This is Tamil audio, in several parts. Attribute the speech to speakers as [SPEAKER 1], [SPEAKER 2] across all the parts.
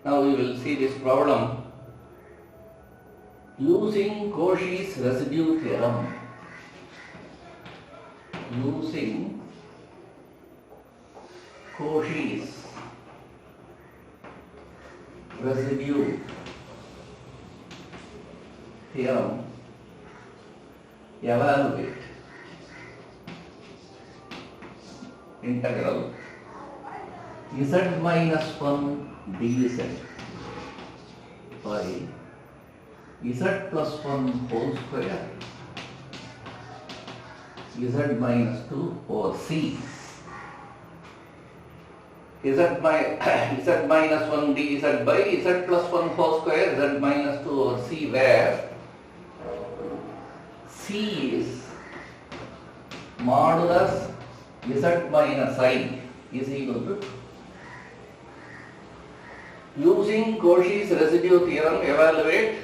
[SPEAKER 1] Now we will see this problem using Cauchy's residue theorem. Using Cauchy's residue theorem, evaluate integral z minus 1 dz by z plus 1 whole square z minus 2 over c. z minus 1 dz by z plus 1 whole square z minus 2 over c, where c is modulus z minus I is equal to 2. Using Cauchy's residue theorem, evaluate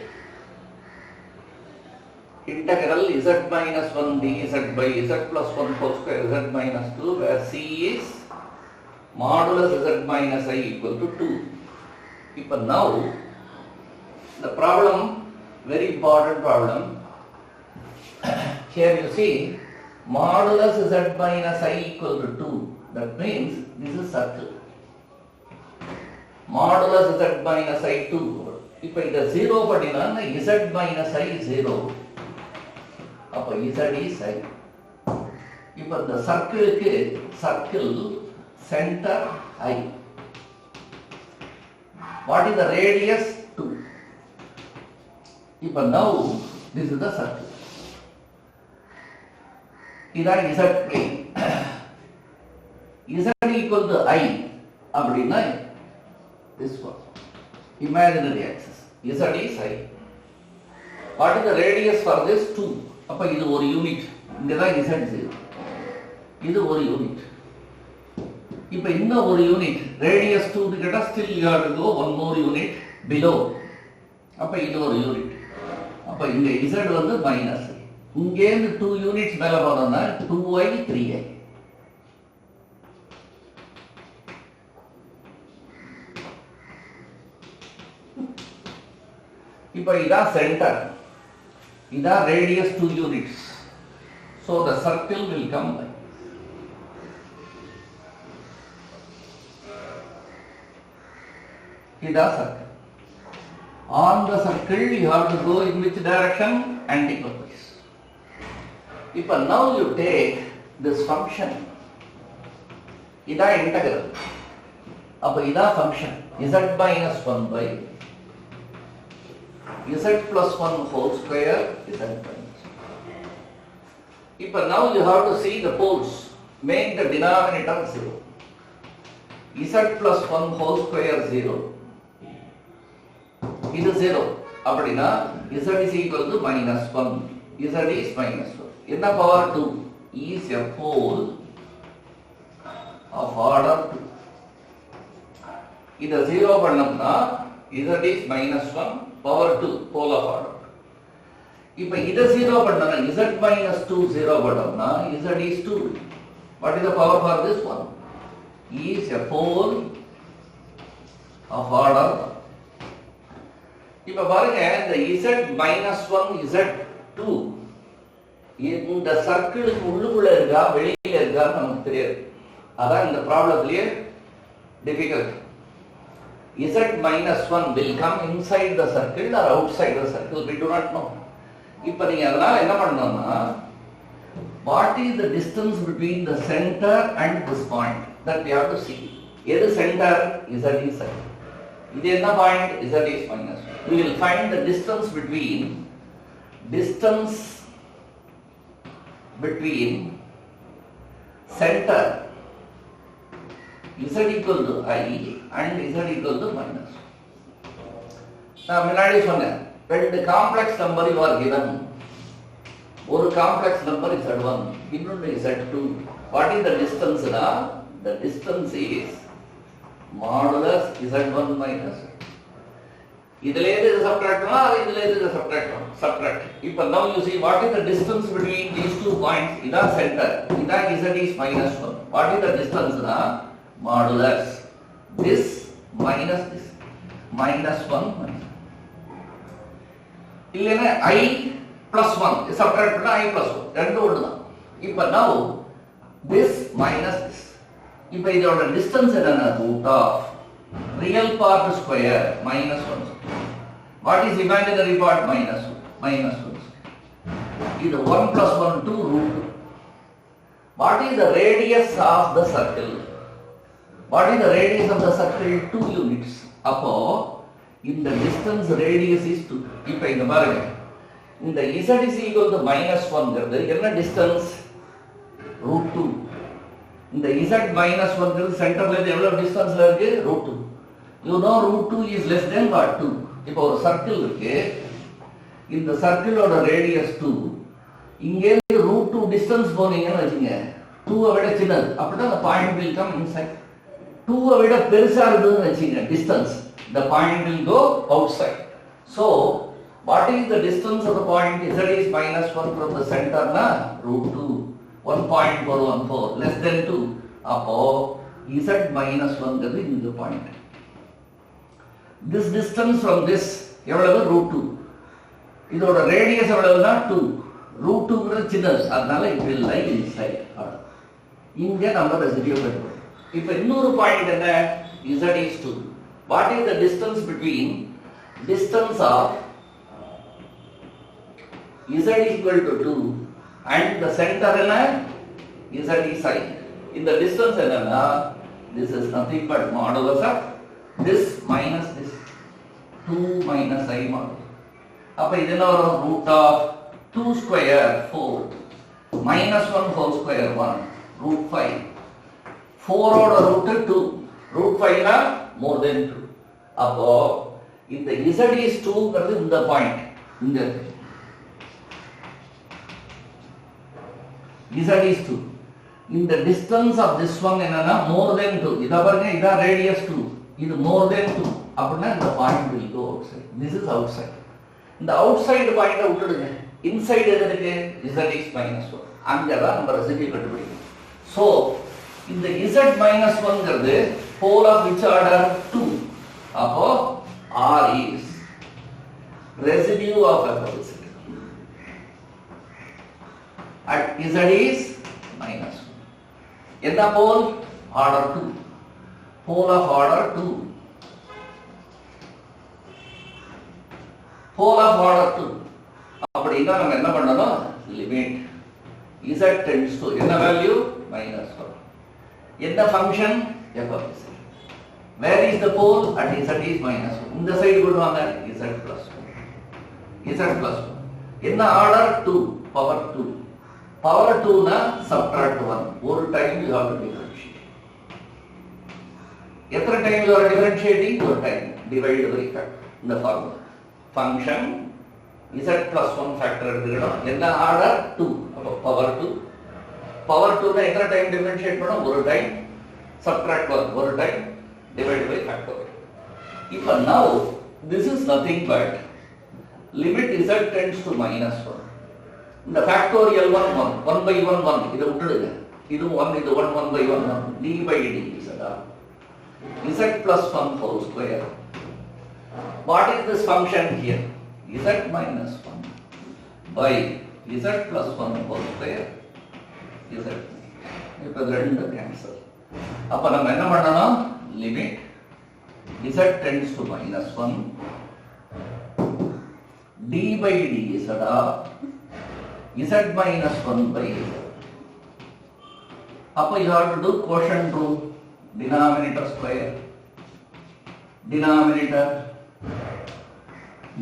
[SPEAKER 1] integral z minus 1 dz by z plus 1 whole square z minus 2, where c is modulus z minus I equal to 2. Now the problem, very important problem. Here you see modulus z minus I equal to 2. That means this is circle. Modulus z minus I 2. If it is 0 padina, z minus I 0. Appa z is I. If the circle center I. What is the radius? 2. If now this is the circle. This is z plane. Z equal to I. Abdina this one. Imaginary axis. Z is I. What is the radius for this? 2. Appa this is one unit. This is z0. This is one unit. If in the one unit, radius 2 to get us, still you have to go one more unit below. Appa this is one unit. Appa in the z was the minus. Again 2 units mela padana 2i 3i. If I ida center, ida radius 2 units. So the circle will come by. Ida circle. On the circle you have to go in which direction? Anticlockwise. If now you take this function, ida integral, ida function z minus 1 by z plus 1 whole square z minus 1. If now you have to see the poles, make the denominator 0. Z plus 1 whole square 0. It is 0. Abadina z is equal to minus 1. Z is minus 1. In the power 2 is a pole of order 2. It is 0 pannamna, z is minus 1, power 2, pole of order. If it is 0 pannamna, z minus 2 0 pannamna, z is 2. What is the power for this one? Is a pole of order. If the z minus 1, z2, இந்த சர்க்கிளுக்கு உள்ளுக்குள்ள இருக்கா வெளியில இருக்கான்னு நமக்கு தெரியாது. அதான் இந்த ப்ராப்ளத்திலேயே difficult. Z minus 1 will come inside the circle or outside the circle, we do not know. இப்போ நீங்க அதனால என்ன பண்ணணும்னா, what is the distance between the center and this point that we have to see. எது center? Z is I. இது என்ன point? Z is minus 1. We will find the distance between center z equal to I and z equal to minus. நான் முன்னாடி சொன்னேன், ரெண்டு complex number you are given. ஒரு காம்ப்ளெக்ஸ் நம்பர் z1, இன்னொன்று z2. What is the distance? The distance is modulus z1 minus 1. இதிலே இருந்து subtract பண்ணலாம், இதிலே இருந்து subtract பண்ணலாம். Subtract. இப்போ now you see what is the distance between these 2 points? இதான் center. இதான் z is minus 1. What is the distance? Modulus this minus this. minus 1 இல்லைன்னா I plus 1 subtract பண்ணா I plus 1 ரெண்டு ஒன்று தான். இப்போ now this minus this. இப்போ இதோட distance என்னன்னா root of real part square minus 1. What is imaginary part? Minus 1. இது 1 plus 1 2 root 2. What is the radius of the circle? What is the radius of the circle? 2 units. அப்போ இந்த distance radius is 2. இப்போ இங்க பாருங்க, இந்த z is equal to minus 1 ங்கிறது என்ன distance? root 2. இந்த z minus 1 ங்கிறது சென்டர்ல இருந்து எவ்வளவு டிஸ்டன்ஸ்ல இருக்கு? root 2. You know root 2 is less than what? 2. இப்போ ஒரு சர்க்கிள் இருக்கு, இந்த சர்க்கிளோட ரேடியஸ் 2, இங்கே root 2 டிஸ்டன்ஸ் போனீங்கன்னு வச்சுங்க, 2 விட சின்னது, அப்படின்னா the point will come inside. 2 விட பெருசா இருக்குதுன்னு வச்சுங்க distance, the point will go outside. So what is the distance of the point? Z is minus 1 from the center na root 2, 1.414 less than 2. அப்போ Z minus 1 ங்கிறது இந்த point. This distance from this எவ்வளவு? root 2. இதோட ரேடியஸ் எவ்வளவுனா 2. root 2 ங்கிறது சின்னது, அதனால it will lie inside. இங்க நம்ம ரெசிடியூ கண்டுபிடிப்போம். இப்போ இன்னொரு பாயிண்ட் என்ன? Z is 2. What is the distance between distance of Z equal to 2 and the center என்ன? Z is I. இந்த distance என்னன்னா, this is nothing but modulus of this minus this, 2 minus I modulus. அப்ப இது என்ன வரும்? root of 2 square 4 minus 1 whole square 1 root 5. 4 ஓட root 2, root 5 னா more than 2. அப்போ இந்த Z is 2 ங்கிறது இந்த பாயிண்ட் இங்க இருக்கு. Z is 2. இந்த distance of this one என்னன்னா more than 2. இத பாருங்க, இத radius 2, இது more than 2. அப்படினா இந்த point will go outside. This is outside. இந்த outside பாயிண்ட விட்டுடுங்க. inside எது இருக்கு? Z is minus 1. அங்க தான் நம்ம ரெசிடியூ கண்டுபிடிக்கணும். So இந்த Z minus 1 ங்கிறது pole of which order? 2. அப்போ R is residue of F at Z is minus 1. என்ன pole? order 2. pole of order 2. pole of order 2. அப்படின்னா நம்ம என்ன பண்ணணும்? limit Z tends to என்ன value? minus 1. என்ன function? f of z. Where is the pole? At Z is minus 1. இந்த சைடு கொண்டு வாங்க, Z plus 1. Z plus 1. என்ன order? 2. power 2. power 2 na subtract 1. ஒரு time you have to differentiate. எத்தனை time you are differentiating? ஒரு time. Divide by factor. இந்த formula. Function Z plus 1 factor எடுத்துக்கிட்டோம். என்ன order? 2. அப்போ power 2. power 2 na எத்தனை time differentiate பண்ணோம்? ஒரு time. subtract 1. ஒரு time. Divide by factor. If now this is nothing but limit Z tends to minus 1. இந்த factorial 1 by 1 இதை விட்டுடுங்க, இது 1 இது 1 by 1 d by d Z plus 1 whole square. What is this function here? Z minus 1 by Z plus 1 whole square. Z இப்போ ரெண்டு கேன்சல். அப்ப நம்ம என்ன பண்ணணும்? limit Z tends to minus 1 d by d Z minus 1 by Z. அப்போ you have to do quotient rule. Denominator square, denominator,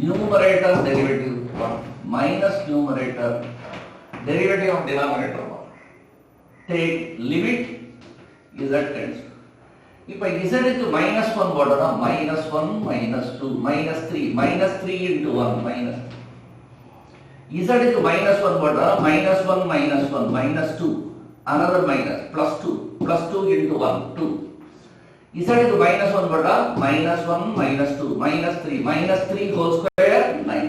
[SPEAKER 1] numerator derivative 1 minus numerator derivative of denominator 1. Take limit Z tends to. இப்போ Z க்கு minus 1 போட்டோம்னா minus 1 minus 2 minus 3 minus 3 into 1 minus. Z க்கு minus 1 போட்டா minus 1 minus 1 minus 2 another minus plus 2 into 1 2. Z க்கு minus 1 போட்டா minus 1 minus 2 minus 3 whole square 9.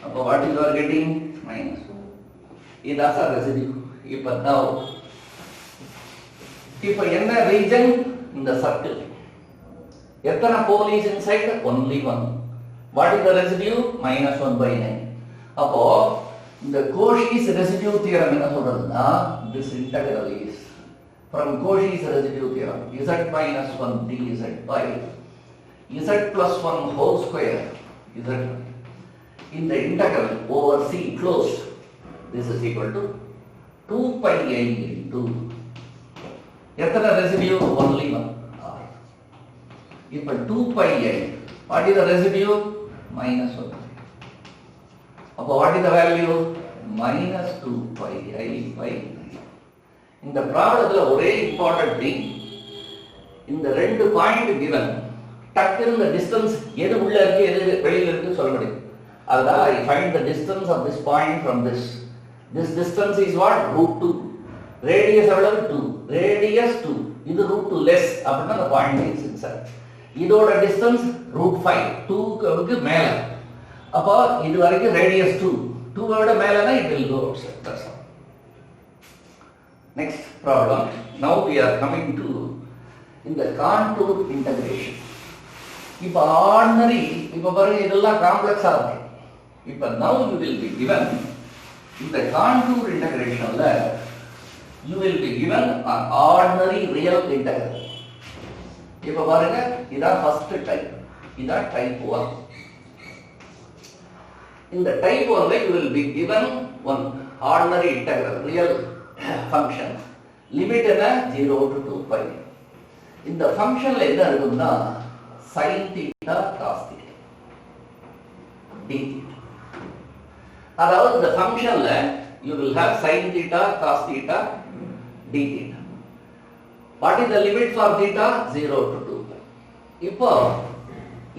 [SPEAKER 1] அப்போ what you are getting? minus 1. இதாசா residue. இப்போ என்ன ரீஜன்? இந்த சர்க்கிள் எத்தனை pole is inside? Only one. What is the residue? Minus 1 by 9. அப்போ இந்த Cauchy's residue theorem என்ன சொல்றதுன்னா, this integral is from Cauchy's residue theorem, z minus 1 dz by z plus 1 whole square z in the integral over C closed. This is equal to 2 pi I into எத்தனை residue? Only one. இப்போ 2 pi I, what is the residue? Minus 1. அப்போ what is the value? Minus 2 pi I by 9. இந்த ப்ராப்ளத்துல ஒரே இம்பார்ட்டன்ட் திங், இந்த ரெண்டு பாயிண்ட் given, டக்குன்னு இந்த டிஸ்டன்ஸ் எது உள்ள இருக்கு எது வெளியில இருக்கு சொல்ல முடியும். அதுதான் I find the distance of this point from this. This distance is what? Root 2. Radius எவ்வளவு? 2. Radius 2. இது root 2 less அப்படின்னா the point is inside. இதோட distance root 5. 2க்கு மேல. அப்போ இது வரைக்கும் radius 2. 2 விட மேலனா it will go outside. That's all. Next problem. Now we are coming to in the contour integration. இப்போ ordinary, இப்போ பாருங்க இதெல்லாம் காம்ப்ளெக்ஸா இருக்கு. இப்போ now you will be given in the contour integration you will be given an ordinary real integral. இப்போ பாருங்க இதான் first type, இதான் type 1. இந்த type 1 you will be given one ordinary integral real function, limit என்ன 0 to 2 pi. இந்த ஃபங்க்ஷன்ல என்ன இருக்கும்னா sin theta cos theta d theta. அதாவது இந்த ஃபங்க்ஷன்ல you will have sin theta cos theta d theta. What is the limit for theta? 0 to 2 pi. இப்போ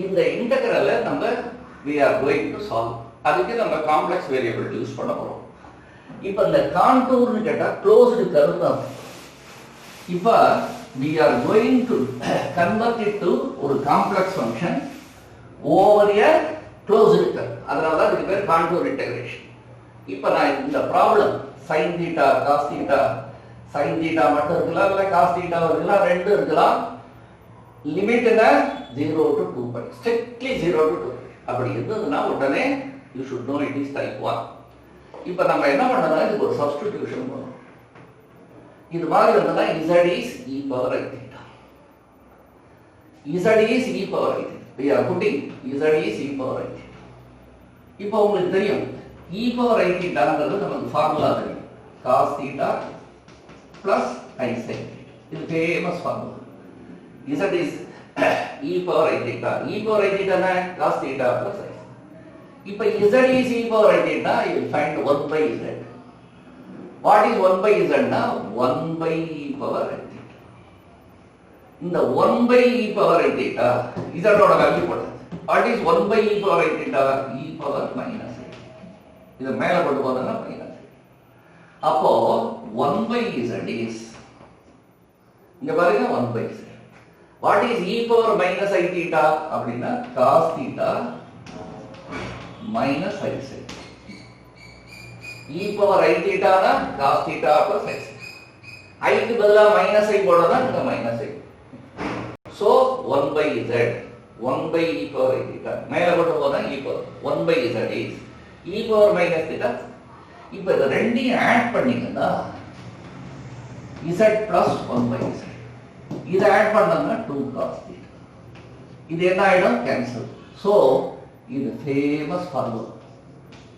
[SPEAKER 1] இந்த இன்டெகிரலை நம்ம we are going to solve. அதுக்கு நம்ம காம்ப்ளெக்ஸ் வேரியபிள் யூஸ் பண்ண போறோம். இப்போ இந்த கான்டூர்னு கேட்டா க்ளோஸ்டு கர்வ் தான். இப்போ we are going to convert it to ஒரு complex function over a closed curve. அதனால தான் இதுக்கு பேர் கான்டூர் இன்டெகிரேஷன். இப்போ நான் இந்த problem sin theta cos theta, sin theta மட்டும் இருக்கலாம் இல்ல cos theta இருக்கலாம், ரெண்டு இருக்கலாம். லிமிட் என்ன 0 to 2 pi, strictly 0 to 2 pi. அப்படி இருந்ததுன்னா உடனே you should know it is type 1. இப்போ நம்ம என்ன பண்ணலாம், இதுக்கு ஒரு சப்ஸ்டிடியூஷன் பண்ணணும். இது மாதிரி இருந்ததுன்னா z is e power I theta. z is e power I theta. We are putting z is e power I theta. இப்போ உங்களுக்கு தெரியும் e power I thetaங்கிறது நமக்கு ஃபார்முலா தெரியும், cos theta plus I sin theta. இது famous formula. z is e power I theta. e power I theta என்ன? cos theta plus I sin. இப்போ z is e power I theta, you will find 1 by z. What is 1 by z na? 1 by e power I theta. இந்த 1 by e power I theta z ஓட வேல்யூ போடுங்க. What is 1 by e power I theta? e power minus I. இத மேல கொண்டு போறதுனா மைனஸ். அப்போ 1 by z is, இங்க பாருங்க 1 by z. What is e power minus I theta? அப்படினா cos theta minus I sin. e power I theta na cos theta plus I sin. I க்கு பதிலா minus I போடுறதா இங்க minus I. So 1 by z, 1 by e power I theta. மேல கொண்டு போறதா e power 1 by z is e power minus theta. இப்போ இத ரெண்டையும் ஆட் பண்ணீங்கன்னா z plus 1 by z. இத ஆட் பண்ணா 2 cos theta. இது என்ன ஆயிடும்? கேன்சல். So இது famous formula.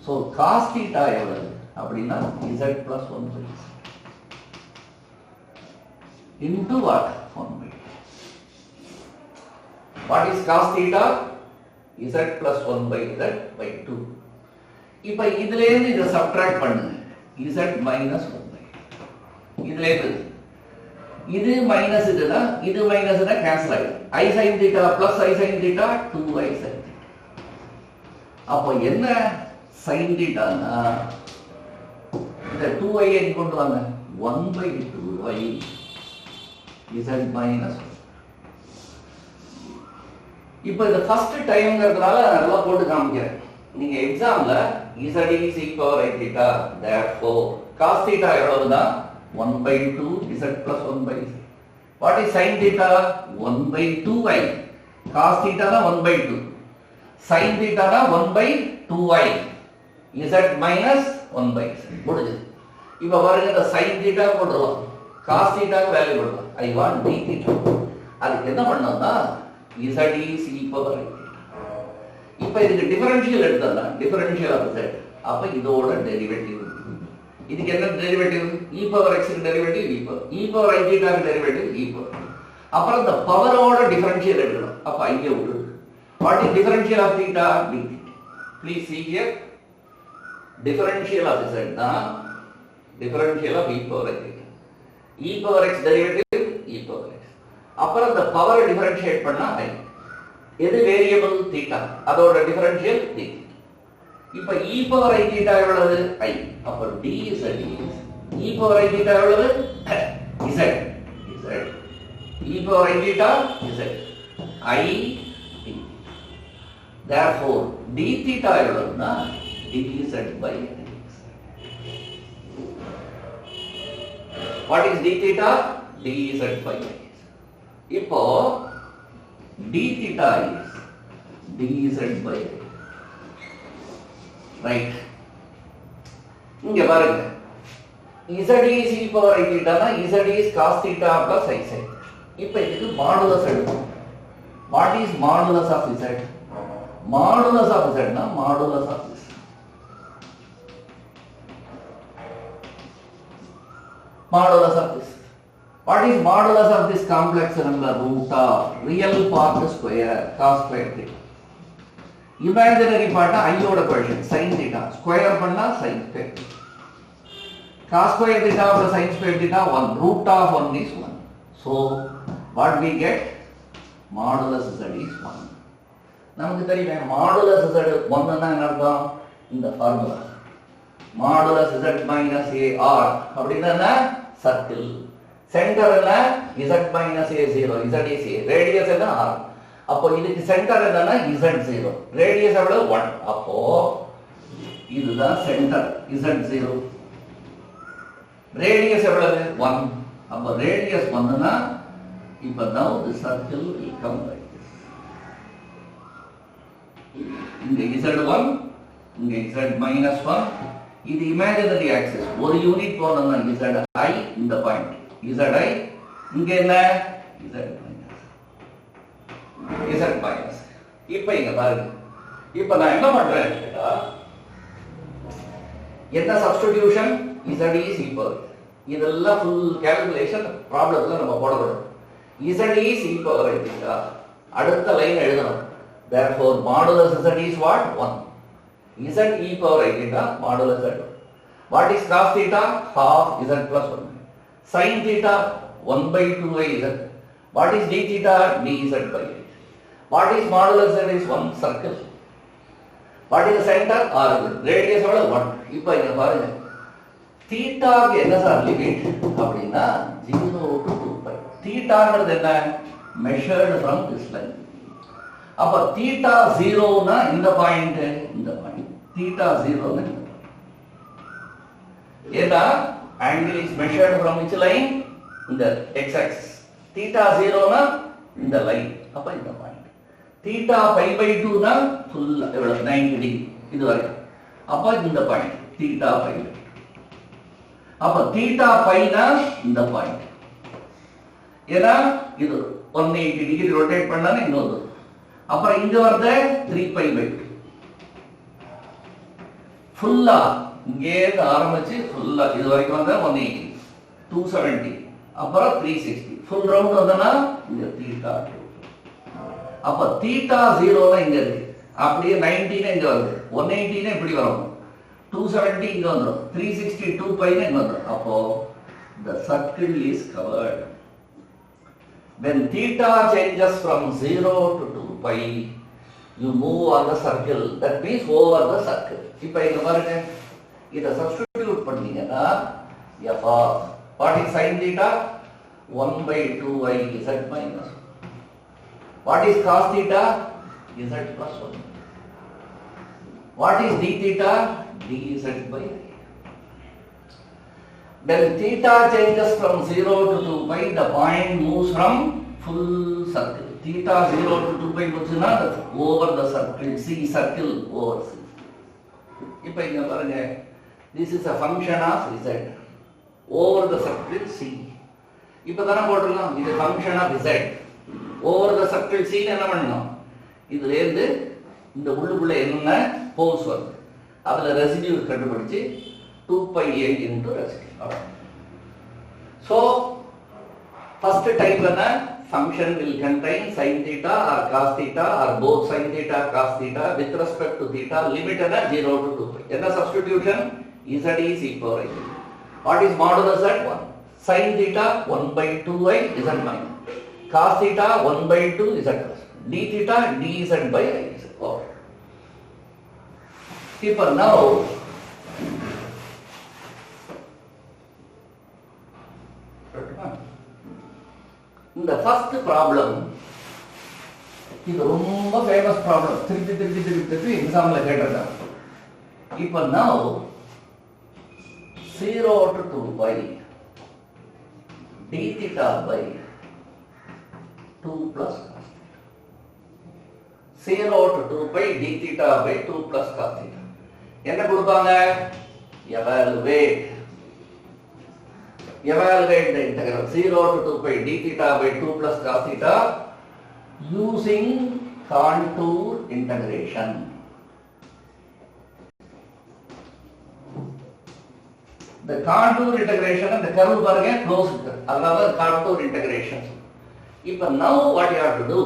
[SPEAKER 1] So cos theta எவ்வளவு அப்படினா z plus 1 by z into what? 1 by. What is cos theta? z plus 1 by z by 2. இப்போ இதிலே இருந்து இத சப்ட்ராக்ட் பண்ணுங்க, z minus 1 by. இதிலே இருந்து இது மைனஸ் இதுனா இது மைனஸ்னா கேன்சல் ஆயிடும். I sin theta plus I sin theta 2I sin theta. அப்போ என்ன sin theta னா இந்த 2I ஐ கொண்டு வாங்க, 1 by 2I z minus 1. இப்போ இது ஃபர்ஸ்ட் டைம்ங்கிறதுனால நல்லா போட்டு காமிக்கிறேன். நீங்க எக்ஸாம்ல z is e power I theta, therefore cos theta எவ்வளவுனா 1 by 2 z plus 1 by z. What is sin theta? 1 by 2I cos theta na 1 by 2, sin theta na 1 by 2i, z minus 1 by z. முடிஞ்சது. இப்போ பாருங்க இந்த sin theta போடுறோம், cos theta க்கு வேல்யூ போடுறோம். I want d theta. அதுக்கு என்ன பண்ணோம்னா z is e power i theta. இப்போ இதுக்கு டிஃபரன்ஷியல் எடுத்தோம்னா டிஃபரன்ஷியல் ஆஃப் z, அப்ப இதோட டெரிவேட்டிவ். இதுக்கு என்ன டெரிவேட்டிவ்? e power x க்கு derivative e power i theta க்கு டெரிவேட்டிவ் e power. அப்புறம் இந்த பவரோட டிஃபரன்ஷியல் எடுக்கணும். அப்ப i ய விட்டு. What is differential of theta? d theta. Please see here. Differential of z na differential of e power i theta. e power x derivative e power x. அப்புறம் இந்த பவர் டிஃபரன்ஷியேட் பண்ணா i. எது வேரியபிள்? theta. அதோட டிஃபரன்ஷியல் d. இப்போ e power i theta எவ்வளவு? i. அப்ப dz is e power i theta எவ்வளவு? z. e power i theta z. I d. Therefore d theta எவ்வளவுனா dz by dx. What is d theta? dz by dx. இப்போ d theta is dz by dx. Right. இங்க பாருங்க, z is e power i theta na z is cos theta plus i sin. இப்போ இதுக்கு மாடுலஸ் எடுப்போம். What is modulus of z? Modulus of z na modulus of this. Modulus of this. What is modulus of this complex number? Root of real part square cos square theta. Imaginary part na i oda coefficient sin theta. Square panna sin square. Cos square theta plus sin square theta 1. Root of 1 is 1. So what we get? Modulus z is 1. நமக்கு தெரியும் modulus z 1 னா என்ன அர்த்தம்? இந்த formula modulus z minus ar அப்படினா சர்க்கிள். சென்டர் என்ன? z minus a0. z is a. Radius என்ன? r. அப்போ இதுக்கு சென்டர் என்னன்னா z0. ரேடியஸ் எவ்வளவு? 1. அப்போ இதுதான் சென்டர் z0. ரேடியஸ் எவ்வளவு? 1. அப்ப ரேடியஸ் 1 னா இப்ப now the circle will come like this. இங்க z1, இங்க z minus 1. இது imaginary axis. ஒரு யூனிட் போனோம்னா zi இந்த பாயிண்ட் zi, இங்க என்ன? z minus. இப்ப இங்க பாருங்க, இப்ப நான் என்ன பண்றேன் கேட்டா, என்ன substitution? z is e power. இதெல்லாம் ஃபுல் கால்குலேஷன் ப்ராப்ளத்துல நம்ம போடணும். z is e power i theta. அடுத்த லைன் எழுதணும். Therefore modulus z is what? 1. z e power i theta modulus z. What is cos theta? Half z plus 1. Sin theta 1 by 2i z. What is d theta? dz by d. What is modulus z is 1 circle. What is the center? R. Radius எவ்வளவு? 1. இப்போ இங்க பாருங்க, தீட்டாக்கு என்ன சார் லிமிட் அப்படின்னா 0 to 2π. தீட்டாங்கிறது என்ன? Measured from this line. அப்ப தீட்டா 0 னா இந்த பாயிண்ட், இந்த பாயிண்ட் தீட்டா 0 னா ஏதா angle is measured from which line? இந்த x axis. தீட்டா 0 னா இந்த லைன், அப்ப இந்த பாயிண்ட். தீட்டா π by 2 னா ஃபுல் எவ்வளவு? 90 டிகிரி இது வரைக்கும். அப்ப இந்த பாயிண்ட் தீட்டா π. அப்ப தீட்டா π னா இந்த பாயிண்ட். ஏனா இது 180 டிகிரி ரொட்டேட் பண்ணானே இங்க வருது. அப்புறம் இங்க வருது 3π by 2. ஃபுல்லா இங்கே ஆரம்பிச்சு ஃபுல்லா இது வரைக்கும் வந்தா 180, 270, அப்புறம் 360. ஃபுல் ரவுண்ட் வந்தனா இங்க தீட்டா 2. அப்ப தீட்டா 0 னா இங்க இருக்கு. அப்படியே 90 னா இங்க வருது. 180 னா இப்படி வரும். 270 இங்க வந்துரும். 360 2π னா இங்க வந்துரும். அப்போ the circle is covered. When theta changes from 0 to 2π, you move on the circle. That means over the circle. இப்போ இங்க பாருங்க, இத சப்ஸ்டிடியூட் பண்ணீங்கன்னா f of what is sin theta? 1 by 2i z minus 1. What is cos theta? z plus 1. What is d theta? dz by i. When theta changes from 0 to 2π, the point moves from full circle. theta 0 to 2 pi போச்சுன்னா over the circle C circle over C. இப்போ இங்க பாருங்க, this is a function of Z over the circle C. இப்போ தான போட்டுடலாம், இது function of Z over the circle C என்ன பண்ணணும், இதுல இருந்து இந்த உள்ளுக்குள்ள என்ன போல்ஸ் வருது அதுல ரெசிடியூ கண்டுபிடிச்சு 2 pi a into residue. So first type என்ன, function will contain sin theta or cos theta or both sin theta cos theta with respect to theta, limit என்ன 0 to 2 pi. என்ன substitution, Z is equal to I. What is modulus at 1? Sin theta 1 by 2i Z minus, cos theta 1 by 2 Z plus, d theta dz by I Z. Okay. People now இந்த ஃபர்ஸ்ட் ப்ராப்ளம், இது ரொம்ப ஃபேமஸ் ப்ராப்ளம், திருப்பி எக்ஸாம்ல கேட்டிருக்காங்க. இப்போ now 0 to 2 pi d theta by 2 plus cos theta, 0 to 2 pi d theta by 2 plus cos theta. என்ன கொடுப்பாங்க, evaluate the integral 0 to 2 pi d theta by 2 plus cos theta using contour integration. The contour integration and the curve பாருங்க closed, அதனால contour integration. இப்போ now what you have to do,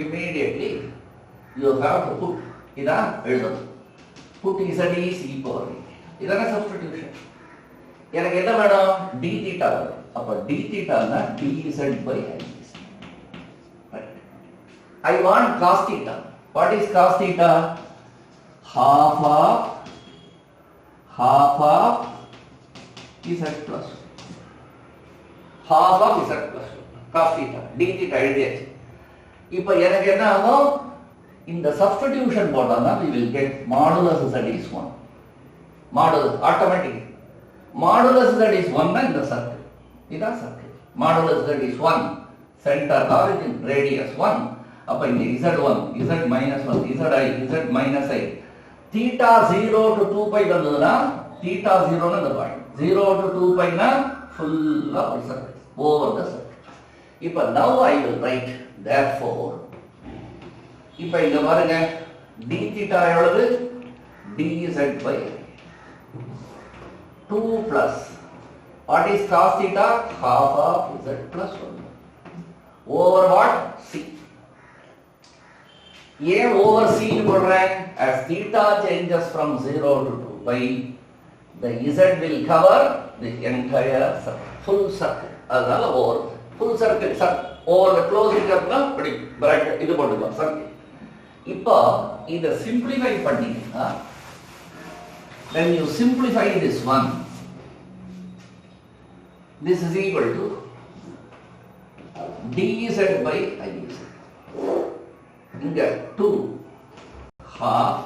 [SPEAKER 1] immediately you have to put, இதான் எழுதணும், put Z is equal to, இதான substitution. எனக்கு என்ன வேணும், d theta வேணும். அப்ப d theta னா dz by I. Right. I want cos theta. What is cos theta? Half of z plus 1. Half of z plus 1. Cos theta. d theta எழுதியாச்சு. இப்போ எனக்கு என்ன ஆகும், இந்த substitution போட்டோம்னா we will get modulus z is 1. Modulus automatic. Modulus z is 1 in the circle. இதான் circle. Modulus z is 1. Center origin radius 1. அப்ப இங்க z1, z minus 1, z minus I. Theta 0 to 2 pi வந்ததுன்னா theta 0 ன்னு அந்த பாயிண்ட். 0 to 2 pi னா ஃபுல்லா ஒரு circle over the circle. இப்ப now I will write therefore. இப்ப இங்க பாருங்க d theta எவ்வளவு, dz by 2 plus, what is cos theta, half of z plus 1 over what, c. ஏன் over c னு போடுறேன், as theta changes from 0 to 2 pi the z will cover the entire circle, full circle, அதனால over full circle, over the closed interval இப்படி bracket இது போட்டுக்கலாம் circle. இப்போ இத simplify பண்ணீங்கன்னா, when you simplify this one, this is equal to dz by iz. இங்க 2 half,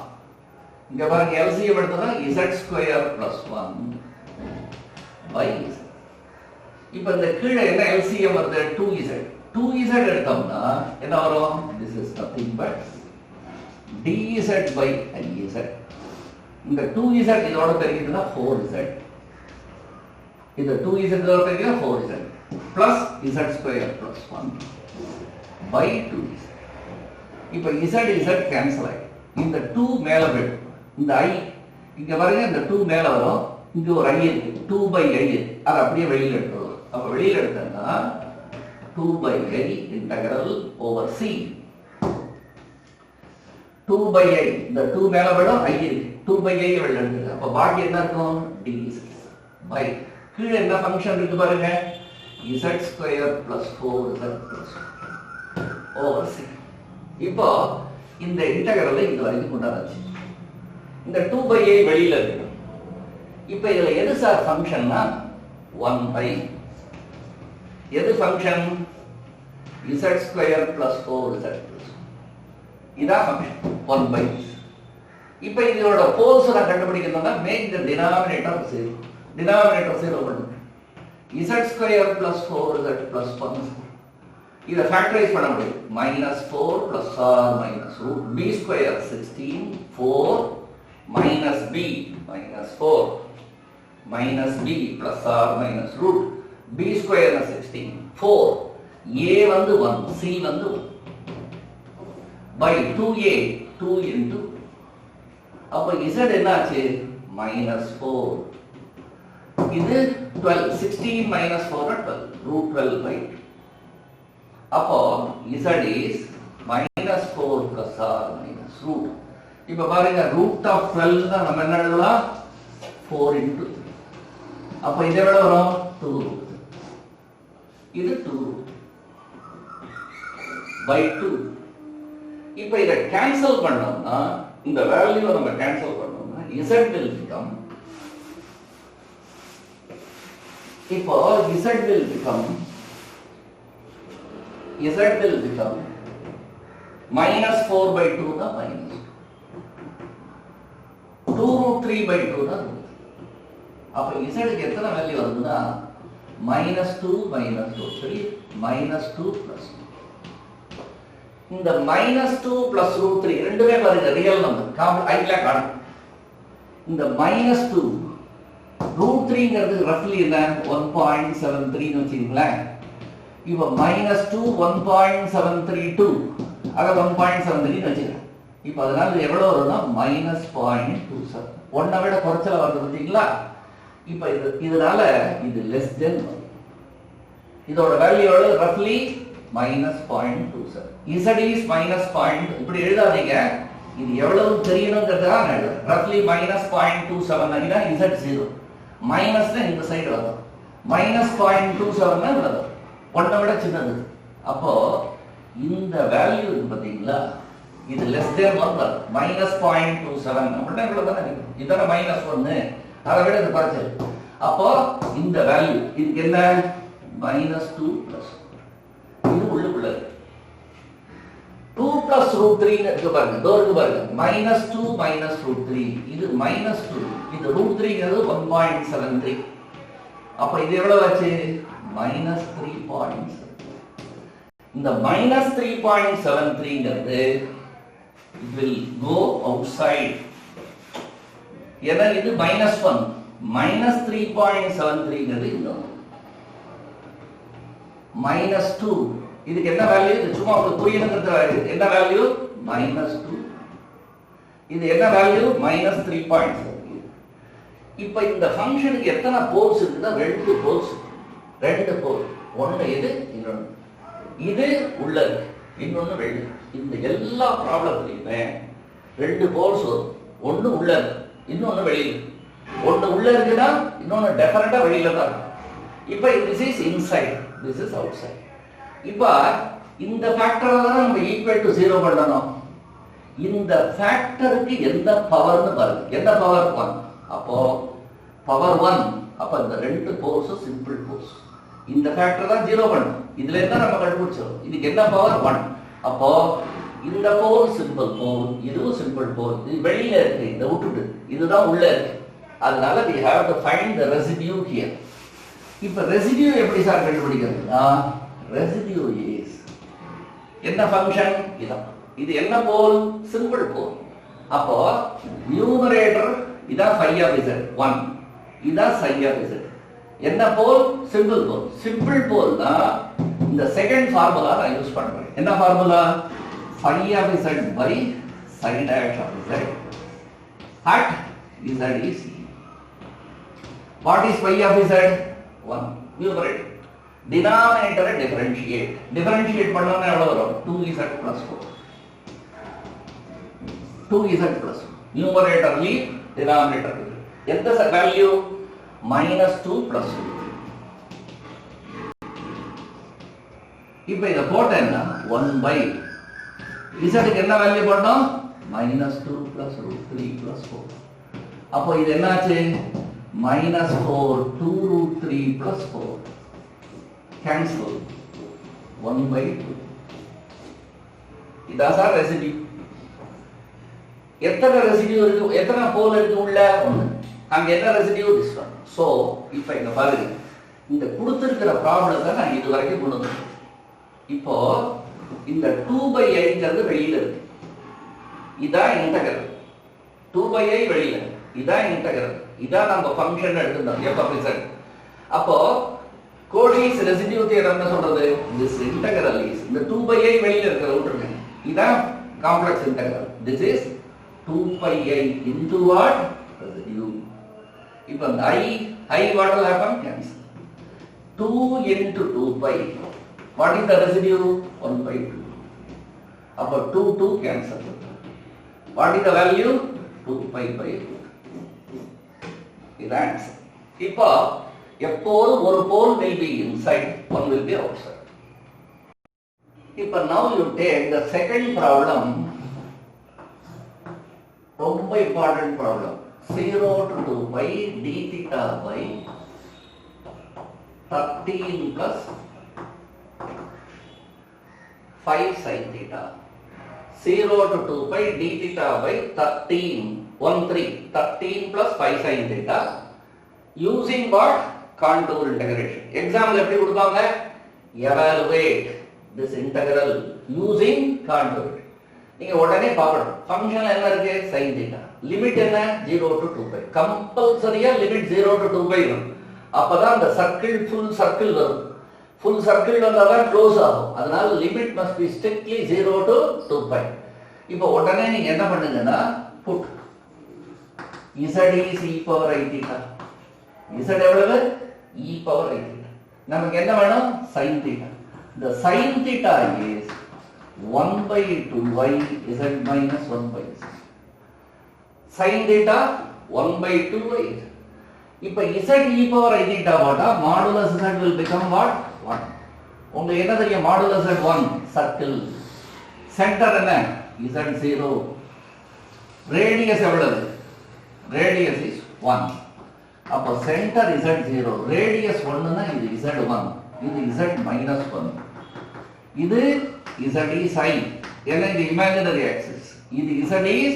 [SPEAKER 1] இங்க பாருங்க LCM எடுத்தா z square plus 1 by z. இப்போ இந்த கீழ என்ன LCM வருது, 2z எடுத்தோம்னா என்ன வரும், this is nothing but dz by iz. இந்த 2z இதோட பெருக்கிட்டா 4z, இந்த 2z இதோட பெருக்கிட்டா 4z plus z square plus 1 by 2z. இப்போ z கேன்சல் ஆயிடும், இந்த 2 மேல போயிடும், இந்த I இங்க பாருங்க இந்த 2 மேல வரும், இங்க ஒரு I இருக்கு 2 by I இருக்கு, அது அப்படியே வெளியில எடுத்துரும். அப்ப வெளியில எடுத்தா 2 by I integral over c 2 by I, இந்த 2 மேல போயிடும், I இருக்கு 2 by I வெளியில எடுத்துரு. அப்ப பாக்கி என்ன இருக்கும், dz by கீழே என்ன ஃபங்க்ஷன் இருக்கு பாருங்க, z square plus 4z plus over c. இப்போ இந்த இன்டெகிரலை இது வரைக்கும் கொண்டாச்சு, இந்த 2 by I வெளியில இருக்கு. இப்போ இதுல எது சார் ஃபங்க்ஷன்னா 1 by, எது function, z square plus 4z plus, இதான் ஃபங்க்ஷன் 1 by. இப்போ இதோட போல்ஸ் நான் கண்டுபிடிக்கணும்னா மேக் தி டினாமினேட்டர் 0, டினாமினேட்டர் 0 பண்ணுங்க, z square plus 4z plus 1 இதை ஃபேக்டரைஸ் பண்ண முடியும். -4 plus or minus root b square 16 4 minus b minus 4 minus b plus or minus root b square 16 4 a வந்து 1 c வந்து 1 by 2a 2 into அப்ப z என்னாச்சு -4 இது 12 16 minus 4 12 root 12 by 2. அப்போ z is -4 plus or minus root. இப்ப பாருங்க root of 12 தான் நம்ம என்ன எழுதலாம் 4 into 3. அப்ப இதை விட வரும் 2 root. இது 2 root by 2. இப்ப இதை கேன்சல் பண்ணோம்னா இந்த வேல்யூ நம்ம கேன்சல் பண்ணோம்னா z will become இப்போ z will become -4 by 2 தான் minus 2 root 3 by 2 தான் root. அப்ப z க்கு எத்தனை வேல்யூ வருதுன்னா -2 minus root 3 -2 plus 2. இந்த -2 plus root 3 ரெண்டுமே பாருங்க ரியல் நம்பர் ஐட்ல காணும். இந்த -2 root 3 ங்கிறது ரஃப்லி என்ன 1.73 ன்னு வச்சுக்கீங்களேன். இப்போ -2 1.732 அத 1.73 ன்னு வச்சுக்கலாம். இப்போ அதனால இது எவ்வளவு வரும்னா -0.27 ஒண்ணை விட குறைச்சல வருது பாத்தீங்களா. இப்போ இதனால இது லெஸ் தென் இதோட வேல்யூ எவ்வளவு ரஃப்லி -0.27 z is -. இப்படி எழுதாதீங்க, இது எவ்வளவு தெரியணும்ங்கறதா நான் எழுதுறேன். ரஃப்லி -0.27 னா z 0 மைனஸ்ல இந்த சைடு வரும் -0.27 னா வரும் ஒண்ணை விட சின்னது. அப்போ இந்த வேல்யூ இருக்கு பாத்தீங்களா, இது லெஸ் தென் 1 வரும் -0.27 அப்படினா இவ்வளவு தானே இருக்கு. இதன -1 அதை விட இது குறைச்சல். அப்போ இந்த வேல்யூ இதுக்கு என்ன -2 plus இது உள்ளுக்குள்ள 2 plus root 3 ன்னு இருக்கு பாருங்க. இருக்கு பாருங்க -2 minus root 3 இது -2 இது root 3 ங்கிறது 1.73. அப்ப இது எவ்வளவு ஆச்சு -3.7. இந்த -3.73 ங்கிறது it will go outside. ஏன்னா இது -1 -3.73 ங்கிறது இன்னும் -2 இதுக்கு என்ன வேல்யூ, இது சும்மா உங்களுக்கு புரியணுங்கிறது என்ன வேல்யூ -2 இது என்ன வேல்யூ -3.73. இப்போ இந்த ஃபங்க்ஷனுக்கு எத்தனை போல்ஸ் இருக்குன்னா 2 போல்ஸ். 2 போல், ஒன்னு இது இன்னொன்னு இது உள்ள இருக்கு இன்னொன்னு வெளிய. இந்த எல்லா ப்ராப்ளம்லயுமே 2 போல்ஸ் வரும். ஒன்னு உள்ள இருக்கு இன்னொன்னு வெளியில. ஒன்னு உள்ள இருக்குன்னா இன்னொன்னு டெஃபினட்டா வெளியில தான் இருக்கு. இப்போ this is inside, this is outside. இப்போ இந்த ஃபேக்டரை தான் நம்ம ஈக்குவல் டு 0 பண்ணணும். இந்த ஃபேக்டருக்கு எந்த பவர்னு பாருங்க. என்ன பவர் 1. அப்போ பவர் 1. அப்ப இந்த 2 போல்ஸ் சிம்பிள் போல்ஸ். இந்த ஃபேக்டர் தான் 0 பண்ணணும். இதுல இருந்தா நம்ம கண்டுபிடிச்சோம். இதுக்கு என்ன பவர் 1. அப்போ இந்த போல் சிம்பிள் போல், இதுவும் சிம்பிள் போல். இது வெளியில இருக்கு, இந்த விட்டுட்டு இதுதான் உள்ள இருக்கு. அதனால we have to find the residue here. இப்ப ரெசிடியூ எப்படி சார் கண்டுபிடிக்கிறதுனா ரெசிடியூ இஸ் என்ன ஃபங்க்ஷன் இதான். இது என்ன போல் சிம்பிள் போல். அப்போ நியூமரேட்டர் இதான் phi of z 1 இதான் psi of z. என்ன போல் சிம்பிள் போல். சிம்பிள் போல்னா இந்த செகண்ட் ஃபார்முலா நான் யூஸ் பண்றேன். என்ன formula phi of z by psi dash of z at z is e. What is phi of z 1 numerator. Denominator differentiate. Differentiate பண்ணோம்னா எவ்வளவு வரும் 2z plus 4. 2z plus 4. Numerator leave, denominator leave. எந்த வேல்யூ -2 plus 2. இப்போ இத போட்டேன்னா 1 by z க்கு என்ன வேல்யூ பண்ணோம் -2 plus root 3 plus 4. அப்போ இது என்னாச்சு -4 2 root 3 plus 4 cancel 1 by 2. இதான் சார் ரெசிடியூ. எத்தனை ரெசிடியூ இருக்கு, எத்தனை போல் இருக்கு உள்ள 1. அங்க என்ன ரெசிடியூ திஸ் ஒன். சோ இப்போ இங்க பாருங்க, இந்த கொடுத்திருக்கிற ப்ராப்ளத்தை நான் இது வரைக்கும் கொண்டு வந்தேன். இப்போ இந்த 2/iங்கிறது வெளியில இருக்கு. இதான் இன்டகரல். 2/i வெளியில. இதான் இன்டகரல். இதான் நம்ம ஃபங்க்ஷன் எடுத்துட்டோம் f of z. அப்போ கோடிஸ் ரெசிடியூ தியரம் என்ன சொல்றது? this integral is இந்த 2/i வெளியில இருக்கிறத விட்டுருங்க. இதான் complex integral. this is 2/i into what? Residue. இப்போ இந்த I what will happen? Cancel. 2 into 2pi. What is the residue? 1/2. அப்போ 2 cancel. What is the value? 2pi/2. இது ஆன்சர். இப்போ எப்போதும் ஒரு pole will be inside, one will be outside. இப்போ now you take the second problem. ரொம்ப important problem. 0 to 2pi d theta by 13 plus 5 sin theta. 0 to 2pi d theta by 13 plus 5 sin theta using what? Contour integration. Example எப்படி கொடுப்பாங்க? Evaluate this integral using contour. நீங்க உடனே பார்க்கணும். ஃபங்க்ஷன் என்ன இருக்கு? sin theta. லிமிட் என்ன? 0 to 2pi. கம்பல்சரியா லிமிட் 0 to 2pi வரும். அப்பதான் அந்த சர்க்கிள் ஃபுல் சர்க்கிள் வரும். ஃபுல் சர்க்கிள் வந்தாதான் க்ளோஸ் ஆகும். அதனால limit must be strictly 0 to 2pi. இப்போ உடனே நீங்க என்ன பண்ணுங்கன்னா put z is e power I theta. z எவ்வளவு? e power I theta. நமக்கு என்ன வேணும்? sin theta. The sin theta is 1/2y z minus 1/z. sin theta 1/2y. இப்போ z e power I theta வாட்டா modulus z will become what? 1. உங்களுக்கு என்ன தெரியும்? modulus z 1 circle. சென்டர் என்ன? z0. ரேடியஸ் எவ்வளவு? Radius is 1. அப்போ சென்டர் z0. ரேடியஸ் 1 னா இது z1. இது z minus 1. இது z is I. ஏன்னா இது imaginary axis. இது z is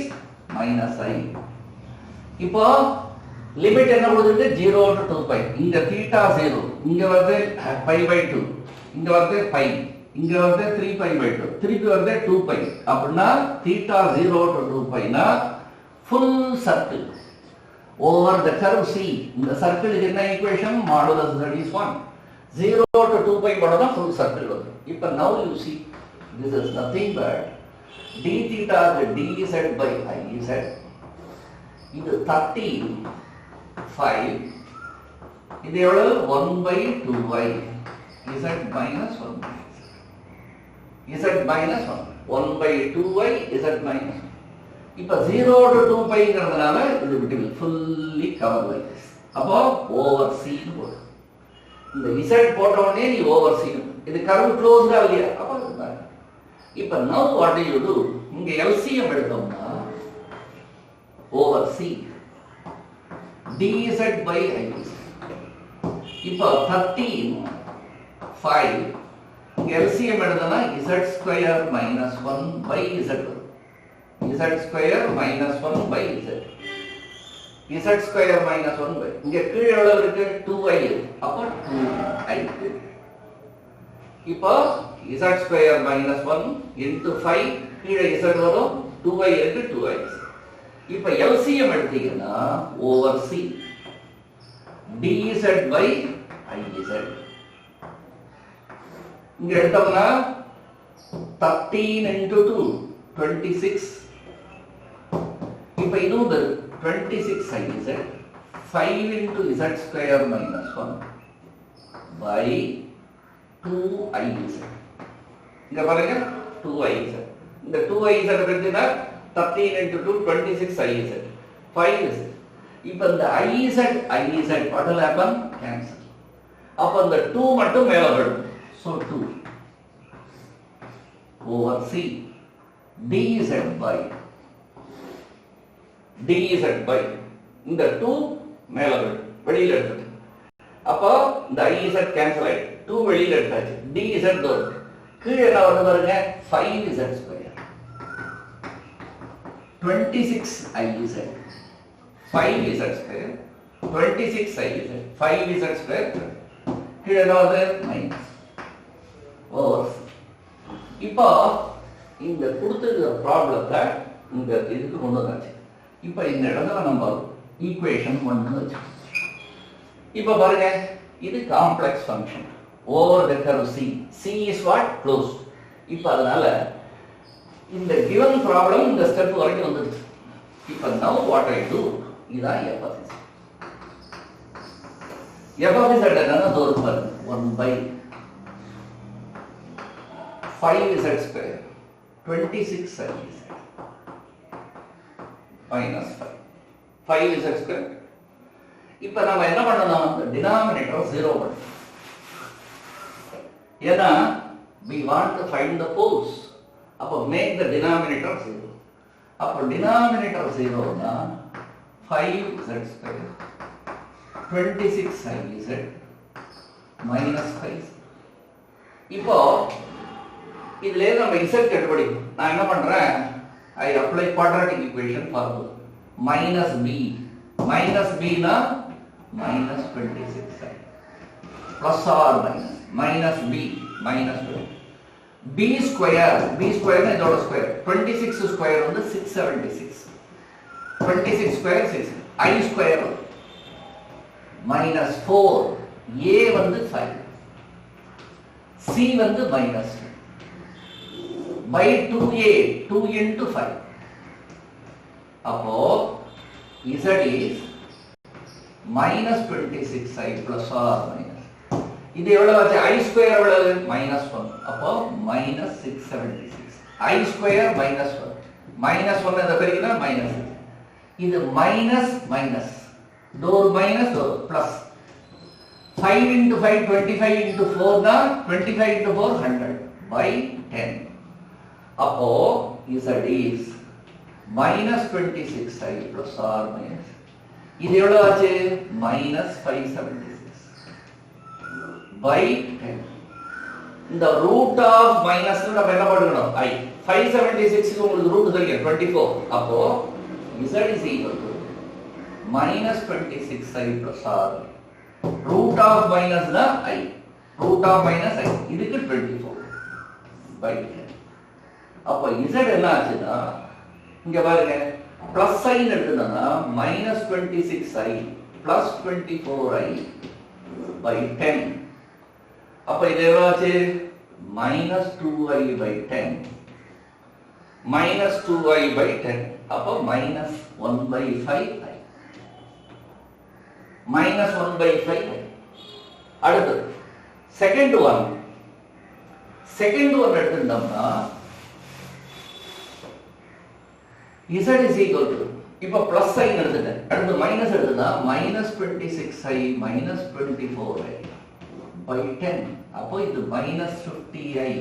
[SPEAKER 1] minus I. இப்போ லிமிட் என்ன கொடுத்துருக்கு? 0 to 2pi. இங்க theta 0. இங்க வந்து pi/2. இங்க வந்து pi. இங்க வந்து 3pi/2. திருப்பி வந்து 2pi. அப்படின்னா theta 0 to 2pi னா full circle over the curve C. இந்த சர்க்கிளுக்கு என்ன equation? modulus z is 1. 0 to 2pi போட்டா full circle வரும். இப்போ now you see this is nothing but d theta dz by iz. இது 13 5. இது எவ்வளவு? 1/2y z minus 1. z minus 1. 1/2y z minus 1. இப்போ 0 to 2piங்கிறதுனால இது விட்டு fully cover like this. அப்போ over c னு போடு. இந்த z போட்ட உடனே நீ over c னு. இது கர்வ் க்ளோஸ்டா இல்லையா? அப்போ பாருங்க. இப்போ now what do you do? இங்க LCM எடுத்தோம்னா over c dz by iz. இப்போ 13 5 இங்க LCM எடுத்தனா z square minus 1 by z வரும். z square minus 1 by z. z square minus 1 by இங்க கீழ எவ்வளவு இருக்கு? 2i. அப்ப 2i. இப்போ z square minus 1 into 5 கீழ z வரும். 2i இருக்கு 2i. இப்போ LCM எடுத்தீங்கன்னா over c dz by iz. இங்க எடுத்தோம்னா 13 into 2 26. இப்போ இதுவும் 26 iz 5 into z square minus 1 by 2iz. இங்க பாருங்க 2iz. இந்த 2iz எடுத்தீங்கன்னா 13 into 2 26iz 5iz. இப்போ இந்த iz what will happen? Cancel. அப்ப இந்த 2 மட்டும் மேல வரும். So 2 over c dz by இந்த 2 மேல வரும். வெளியில எடுத்து. அப்ப இந்த iz கேன்சல் ஆயிடுச்சு. 2 வெளியில எடுத்தாச்சு. dz தோறும். கீழ என்ன வருது பாருங்க? 5z square. 26iz 5z square 26iz 5z square கீழ என்ன வருது? மைனஸ் ஓவர் இப்போ இந்த கொடுத்துருக்கிற ப்ராப்ளத்தை இந்த இதுக்கு கொண்டு வந்தாச்சு. இப்போ இந்த இடத்துல நம்ம ஈக்குவேஷன் ஒன்று வச்சு, இப்போ பாருங்க, இது complex function over the curve C. C is what? Closed. இப்போ அதனால இந்த given ப்ராப்ளம் இந்த ஸ்டெப் வரைக்கும் வந்துடுச்சு. இப்போ now what I do, இதான் f of z. f of z என்னன்னா தோறு பாருங்க, 1/5z square 26z minus 5z square. இப்போ நம்ம என்ன பண்ணணும், டினாமினேட்டர் 0 பண்ணணும். ஏன்னா we want to find the poles. அப்போ make the denominator 0. அப்போ denominator 0 னா 5z square 26z minus 5. இப்போ இதுல நம்ம z கண்டுபிடிக்கணும். நான் என்ன பண்றேன், I apply quadratic equation formula. minus b னா minus 26 plus or minus b minus 20. b square னா இதோட ஸ்கொயர், 26 ஸ்கொயர் வந்து 676, 26 square 6, I square minus 4, a வந்து 5, c வந்து minus 2 by 2a, 2 into 5. அப்போ z is minus 26i plus or minus. இது எவ்வளவு ஆச்சு, I ஸ்கொயர் எவ்வளவு, minus 1. அப்போ minus 676. I square minus 1. minus 1 எதை பெருக்கினா minus 6. இது minus minus. Door minus door plus. 5 into 5, 25 into 4 தான் 25 into 4, 100 by 10. அப்போ z is minus 26i plus or minus. இது எவ்வளவு ஆச்சு, minus 576 by 10. இந்த root of minus நம்ம என்ன பண்ணணும், I 576 உங்களுக்கு ரூட் தெரியும் 24. அப்போ z is equal to minus 26i plus r. root of minus னா I, root of minus I, இதுக்கு 24 by 10. அப்போ z என்ன ஆச்சுன்னா, இங்க பாருங்க, பிளஸ் i எடுத்தோம்னா minus 26i plus 24i by 10. அப்ப இது எவ்வளவு, minus 2i by 10, minus 2i by 10. அப்ப minus 1 by 5i, minus 1 by 5i. அடுத்து செகண்ட் ஒன் எடுத்துட்டோம்னா z is equal to, இப்ப பிளஸ் i எடுத்துட்டேன், அடுத்து மைனஸ் எடுத்தா minus 26i minus 24i by 10. அப்போ இது minus 50i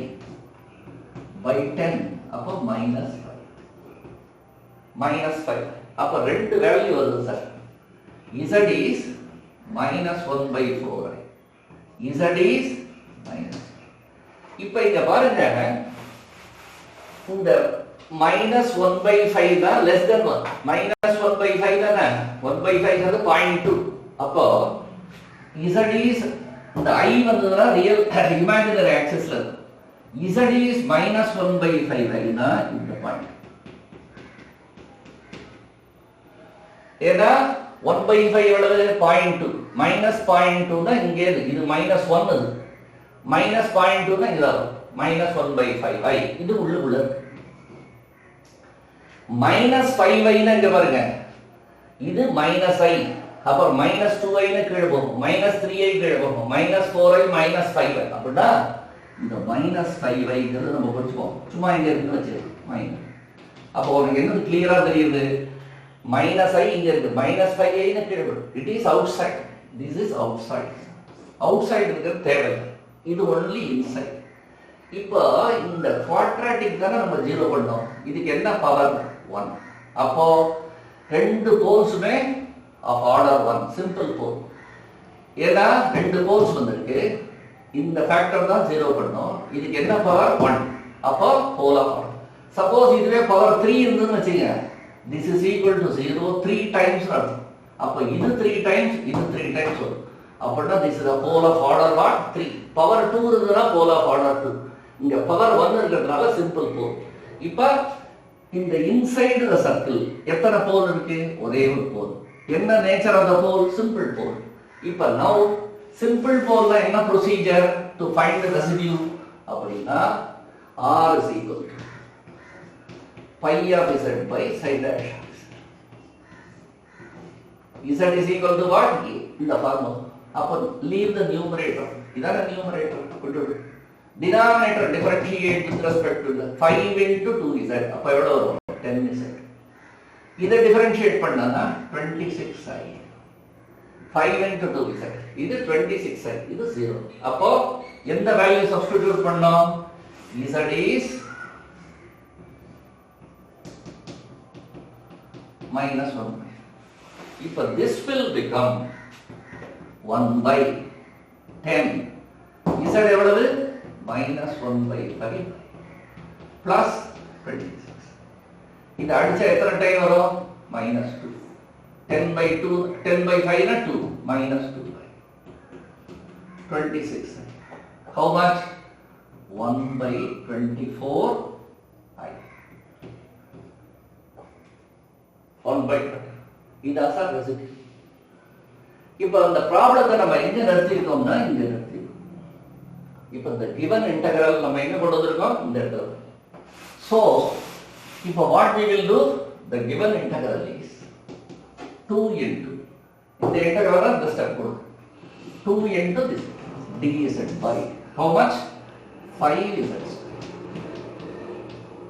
[SPEAKER 1] by 10. அப்போ minus 5. அப்போ ரெண்டு வேல்யூ வருது sir. z is minus 1 by 4i, z is minus. இப்போ இங்க பாருங்க, இந்த minus 1 by 5 தான் less than 1. minus 1 by 5 தானே, 1 by 5 வந்து 0.2. அப்போ z is, இந்த I வந்ததுனா ரியல் இமேஜினரி ஆக்சிஸ்ல இருக்கு. z is minus 1 by 5i னா இந்த பாயிண்ட். ஏன்னா 1 by 5 எவ்வளவு, 0.2, minus 0.2 னா இங்க இது minus 1, இது minus 0.2 னா இங்க minus 1 by 5i, இது உள்ளுக்குள்ள minus 5i னா இங்க பாருங்க, இது minus i. அப்ப minus 2i னா கீழே போகும், minus 3i கீழே போகும், minus 4i minus 5i. அப்படினா இந்த minus 5i ங்கிறது நம்ம புரிஞ்சுப்போம், சும்மா இங்க இருக்குன்னு வச்சு மைனஸ். அப்போ உங்களுக்கு என்ன கிளியரா தெரியுது, minus i இங்க இருக்கு, minus 5i னா கீழே போகும். it is outside, this is outside. outside இருக்கிறது தேவை, இது only inside. இப்போ இந்த குவாட்ராட்டிக் தானே நம்ம ஜீரோ பண்ணோம், இதுக்கு என்ன பவர் 1. அப்போ ரெண்டு போல்ஸுமே of order 1, simple pole. ஏன்னா ரெண்டு போல்ஸ் வந்திருக்கு, இந்த ஃபேக்டர் தான் ஜீரோ பண்ணோம், இதுக்கு என்ன பவர் 1. அப்போ போல் ஆஃப் ஆர்டர். சப்போஸ் இதுவே பவர் 3 இருந்துன்னு வச்சுங்க, this is equal to 0 3 times அர்த்தம். அப்போ இது 3 டைம்ஸ், இது 3 டைம்ஸ் வரும். அப்படின்னா this is a pole of order what 3. Power 2 இருந்ததுன்னா pole of order 2. இங்க பவர் 1 இருக்கிறதுனால சிம்பிள் போல். இப்ப இந்த இன்சைடு த சர்க்கிள் எத்தனை போல் இருக்கு? ஒரே ஒரு போல். என்ன nature of the pole? Simple போல். இப்ப நவ் சிம்பிள் போல்ல என்ன procedure to find the residue அப்படினா r is equal to pi of z by psi dash. Z is equal to what? A. இந்த ஃபார்முலா. அப்ப leave the numerator. இதான numerator. விட்டுடு. Denominator differentiate with respect to the 5 into 2z. அப்ப எவ்வளவு வரும்? 10z. இதை differentiate பண்ணனா 26i. 5 into 2z. இது 26i. இது 0. அப்போ எந்த வேல்யூ சப்ஸ்டிட்யூட் பண்ணோம்? Z is minus 1. If this will become 1 by 10. Z எவ்வளவு? minus 1 by 5 plus 26. இது அடிச்சா எத்தனை டைம் வரும்? minus 2. 10 by 2, 10 by 5 na 2, minus 2 by 26. How much? 1 by 24 I. 1 by 20. இது அசல் ரெசிடியூ. இப்போ அந்த ப்ராப்ளத்தை நம்ம எங்க நிறுத்திருக்கோம்னா இங்க நிறுத்திருக்கோம். இப்போ இந்த given integral நம்ம எங்க கொண்டு வந்திருக்கோம்? இந்த இடத்துல. So இப்போ what we will do? The given integral is 2 into இந்த integral the step கொடுங்க. 2 into this dz by how much? 5z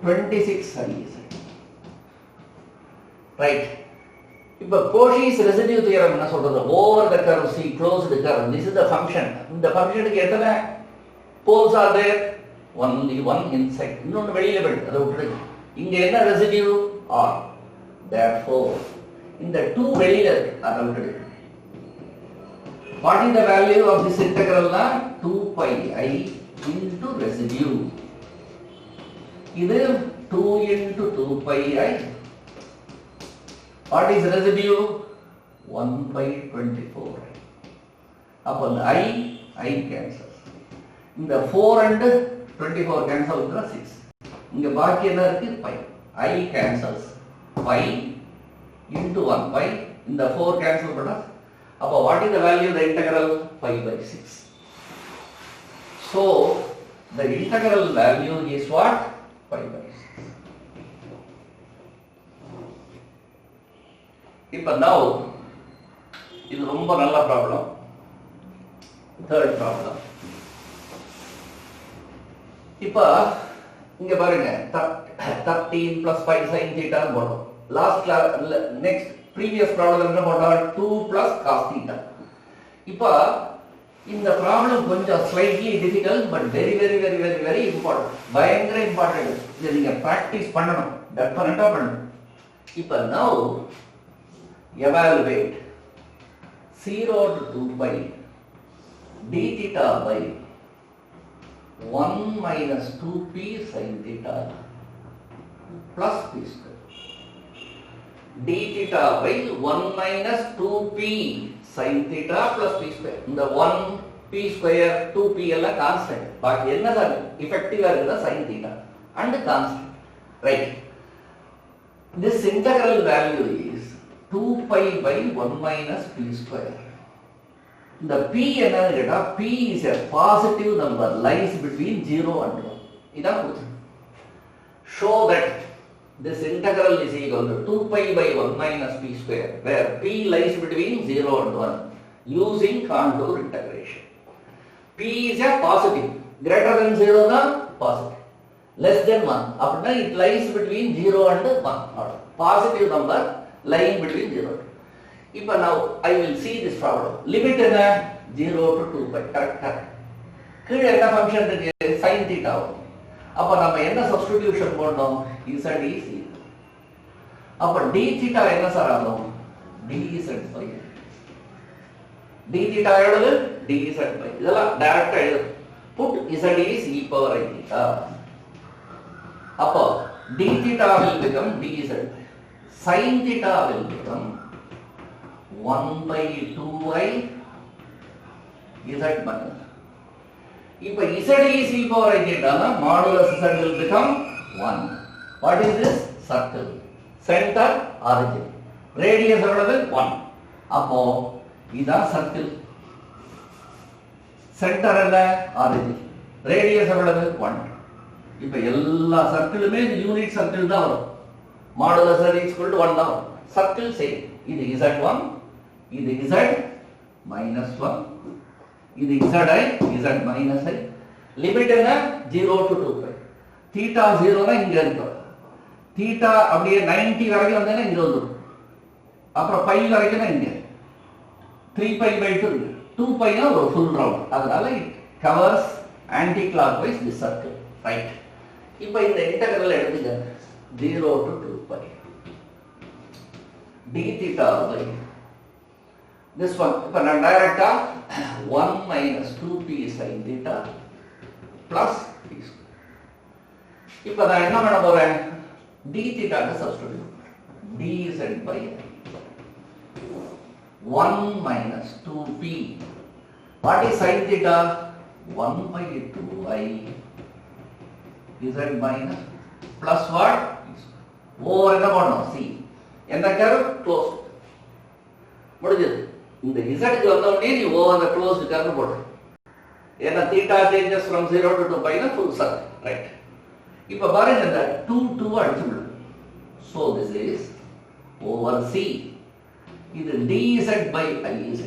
[SPEAKER 1] 26iz. Right. இப்போ Cauchy's residue theorem என்ன சொல்றது? Over the curve C closed curve. This is the function. இந்த ஃபங்க்ஷனுக்கு எத்தனை poles are there? Only one inside. இன்னொன்னு வெளியில போயிடுது. அதை விட்டுடுங்க. இங்க என்ன ரெசிடியூ? R. Therefore இந்த 2 வெளியில இருக்கு. அதை விட்டுடுங்க. What is the value of this integral? 2 pi I into residue. இது 2 into 2 pi I. What is residue? 1 by 24. அப்போ I cancels. இந்த 4 and 24 cancel ஆகுதுனா 6. இங்க பாக்கி என்ன இருக்கு? pi. I cancels. pi into 1 pi. இந்த 4 cancel பண்ணா அப்போ what is the value of the integral? pi by 6. So the integral value is what? Pi by 6. இப்போ now இது ரொம்ப நல்ல ப்ராப்ளம். third problem. இப்போ இங்க பாருங்க 13 plus 5 sin theta போட்டோம். next previous problem என்ன போட்டோம்? 2 plus cos theta. இப்போ இந்த ப்ராப்ளம் கொஞ்சம் slightly difficult but very important. பயங்கர important. இதை நீங்க practice பண்ணணும். டெஃபினட்டா பண்ணணும். இப்போ now evaluate 0 to 2 pi d theta by 1 minus 2p sin theta plus p square. d theta by 1 minus 2p sin theta plus p square. இந்த 1p square 2p எல்லாம் கான்ஸ்டன்ட். பாக்கி என்னதான் எஃபெக்டிவா இருக்குதா? sin theta and constant. Right. This integral value is 2 pi by 1 minus p square. இந்த p என்னன்னு கேட்டா p is a positive number lies between 0 and 1. இதான் கொடுத்து. Show that this integral is equal to 2 pi by 1 minus p square where p lies between 0 and 1 using contour integration. P is a positive. Greater than 0 தான் positive. Less than 1 அப்படின்னா it lies between 0 and 1. Positive number lying between 0 and 1. இப்போ now I will see this problem. Limit என்ன? 0 to 2 pi. Correct. கீழே என்ன ஃபங்க்ஷன் இருக்கு? sin theta. அப்ப நம்ம என்ன சப்ஸ்டிடியூஷன் போடணும்? z is equal. அப்ப d theta என்ன சார் ஆகும்? dz by d theta எவ்வளவு? dz by இதெல்லாம் டைரக்டா எழுது. put z is e power i theta. அப்ப d theta will become dz by sin theta will become 1 by 2i z minus. இப்ப z is e power I கேட்டானா modulus z will become 1. What is this? Circle. Center, origin. Radius எவ்வளவு? 1. அப்போ இதான் circle. Center என்ன? Origin. Radius எவ்வளவு? 1. இப்ப எல்லா சர்க்கிளுமே யூனிட் சர்க்கிள் தான் வரும். Modulus z is equal to 1 தான் வரும். Circle same. இது z1, இது z minus 1, இது zi, z minus I. Limit என்ன? 0 to 2 pi. theta 0 னா இங்க இருக்கும். theta அப்படியே 90 வரைக்கும் வந்தேன்னா இங்க வந்துடும். அப்புறம் pi வரைக்கும் இங்க 3 pi by 2 2 pi னா ஒரு full round. அதனால it covers anti-clockwise this circle. Right. இப்போ இந்த இன்டெகிரல் எடுத்துங்க. 0 to 2 pi d theta by this one. இப்போ நான் டைரக்டா 1 minus 2p sin theta plus p square. இப்போ நான் என்ன பண்ண போறேன்? d theta க்கு substitute. dz by 1 minus 2p. What is sin theta? 1 by 2i z minus plus what? over என்ன பண்ணணும்? c. எந்த கர்வ்? க்ளோஸ். முடிஞ்சது. இந்த z க்கு வந்த உடனே நீ over the closed curve போடு. ஏன்னா theta changes from 0 to 2 pi னா full circle. Right. இப்போ பாருங்க இந்த 2 அடிச்சு விடு. So this is over c. இது dz by iz.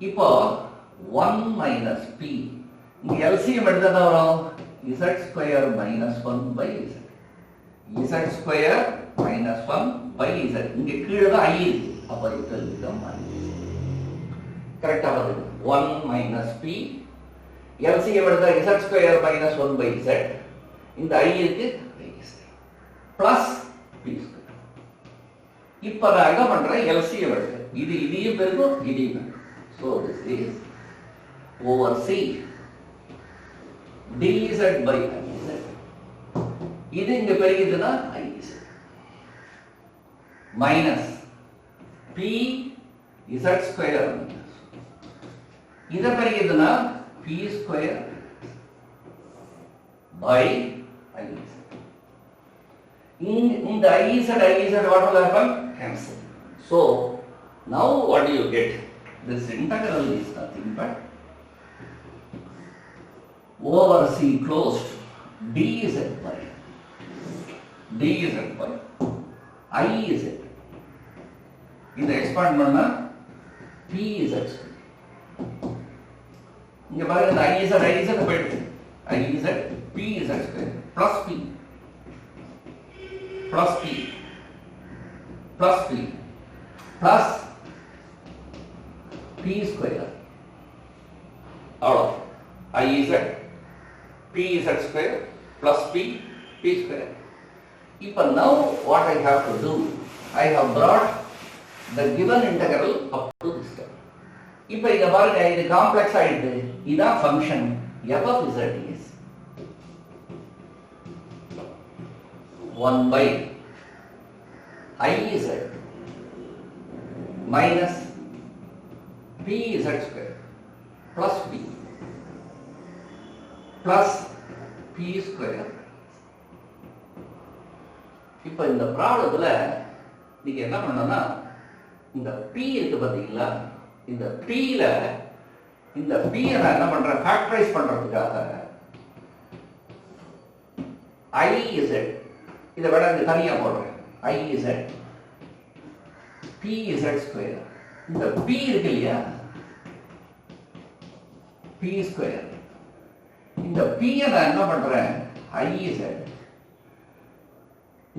[SPEAKER 1] இப்போ 1 minus p. இங்க LCM எடுத்தா வரும் z square minus 1 by z. z square minus 1 by z. இங்க கீழ தான் i இருக்கு. அப்ப இது become கரெக்ட்டா வருது. 1 minus p. LCM எடுத்தா z square minus 1 by z. இந்த i இருக்கு plus p square. இப்போ நான் என்ன பண்றேன்? LCM எடுத்து இது இதையும் பெருக்கும் இதையும் பெருக்கும். So this is over c dz by iz. இது இங்க பெருகிதுன்னா iz minus p z square இத பெருகிதுன்னா p square by iz. இந்த iz what will happen? Cancel. So now what do you get? This integral is nothing but over c closed dz by iz. இத எக்ஸ்பாண்ட் பண்ணா pz. இங்க பாருங்க இந்த iz போயிடுது. iz pz square plus p plus p plus p plus p square out of iz pz square plus p square. Now now what I have to do? I have brought the given integral up to this term. இப்போ இத பாருங்க இது காம்ப்ளெக்ஸ் ஆயிடுது. இதான் function f of z is 1 by iz minus pz square plus p plus p square. இப்போ இந்த ப்ராப்ளத்துல நீங்க என்ன பண்ணணும்னா இந்த p இருக்கு பாத்தீங்களா, இந்த p ல இந்த p நான் என்ன பண்றேன் ஃபேக்டரைஸ் பண்றதுக்காக iz இத விட இங்க தனியா போடுறேன். iz pz square இந்த p இருக்கு இல்லையா p square இந்த p நான் என்ன பண்றேன் iz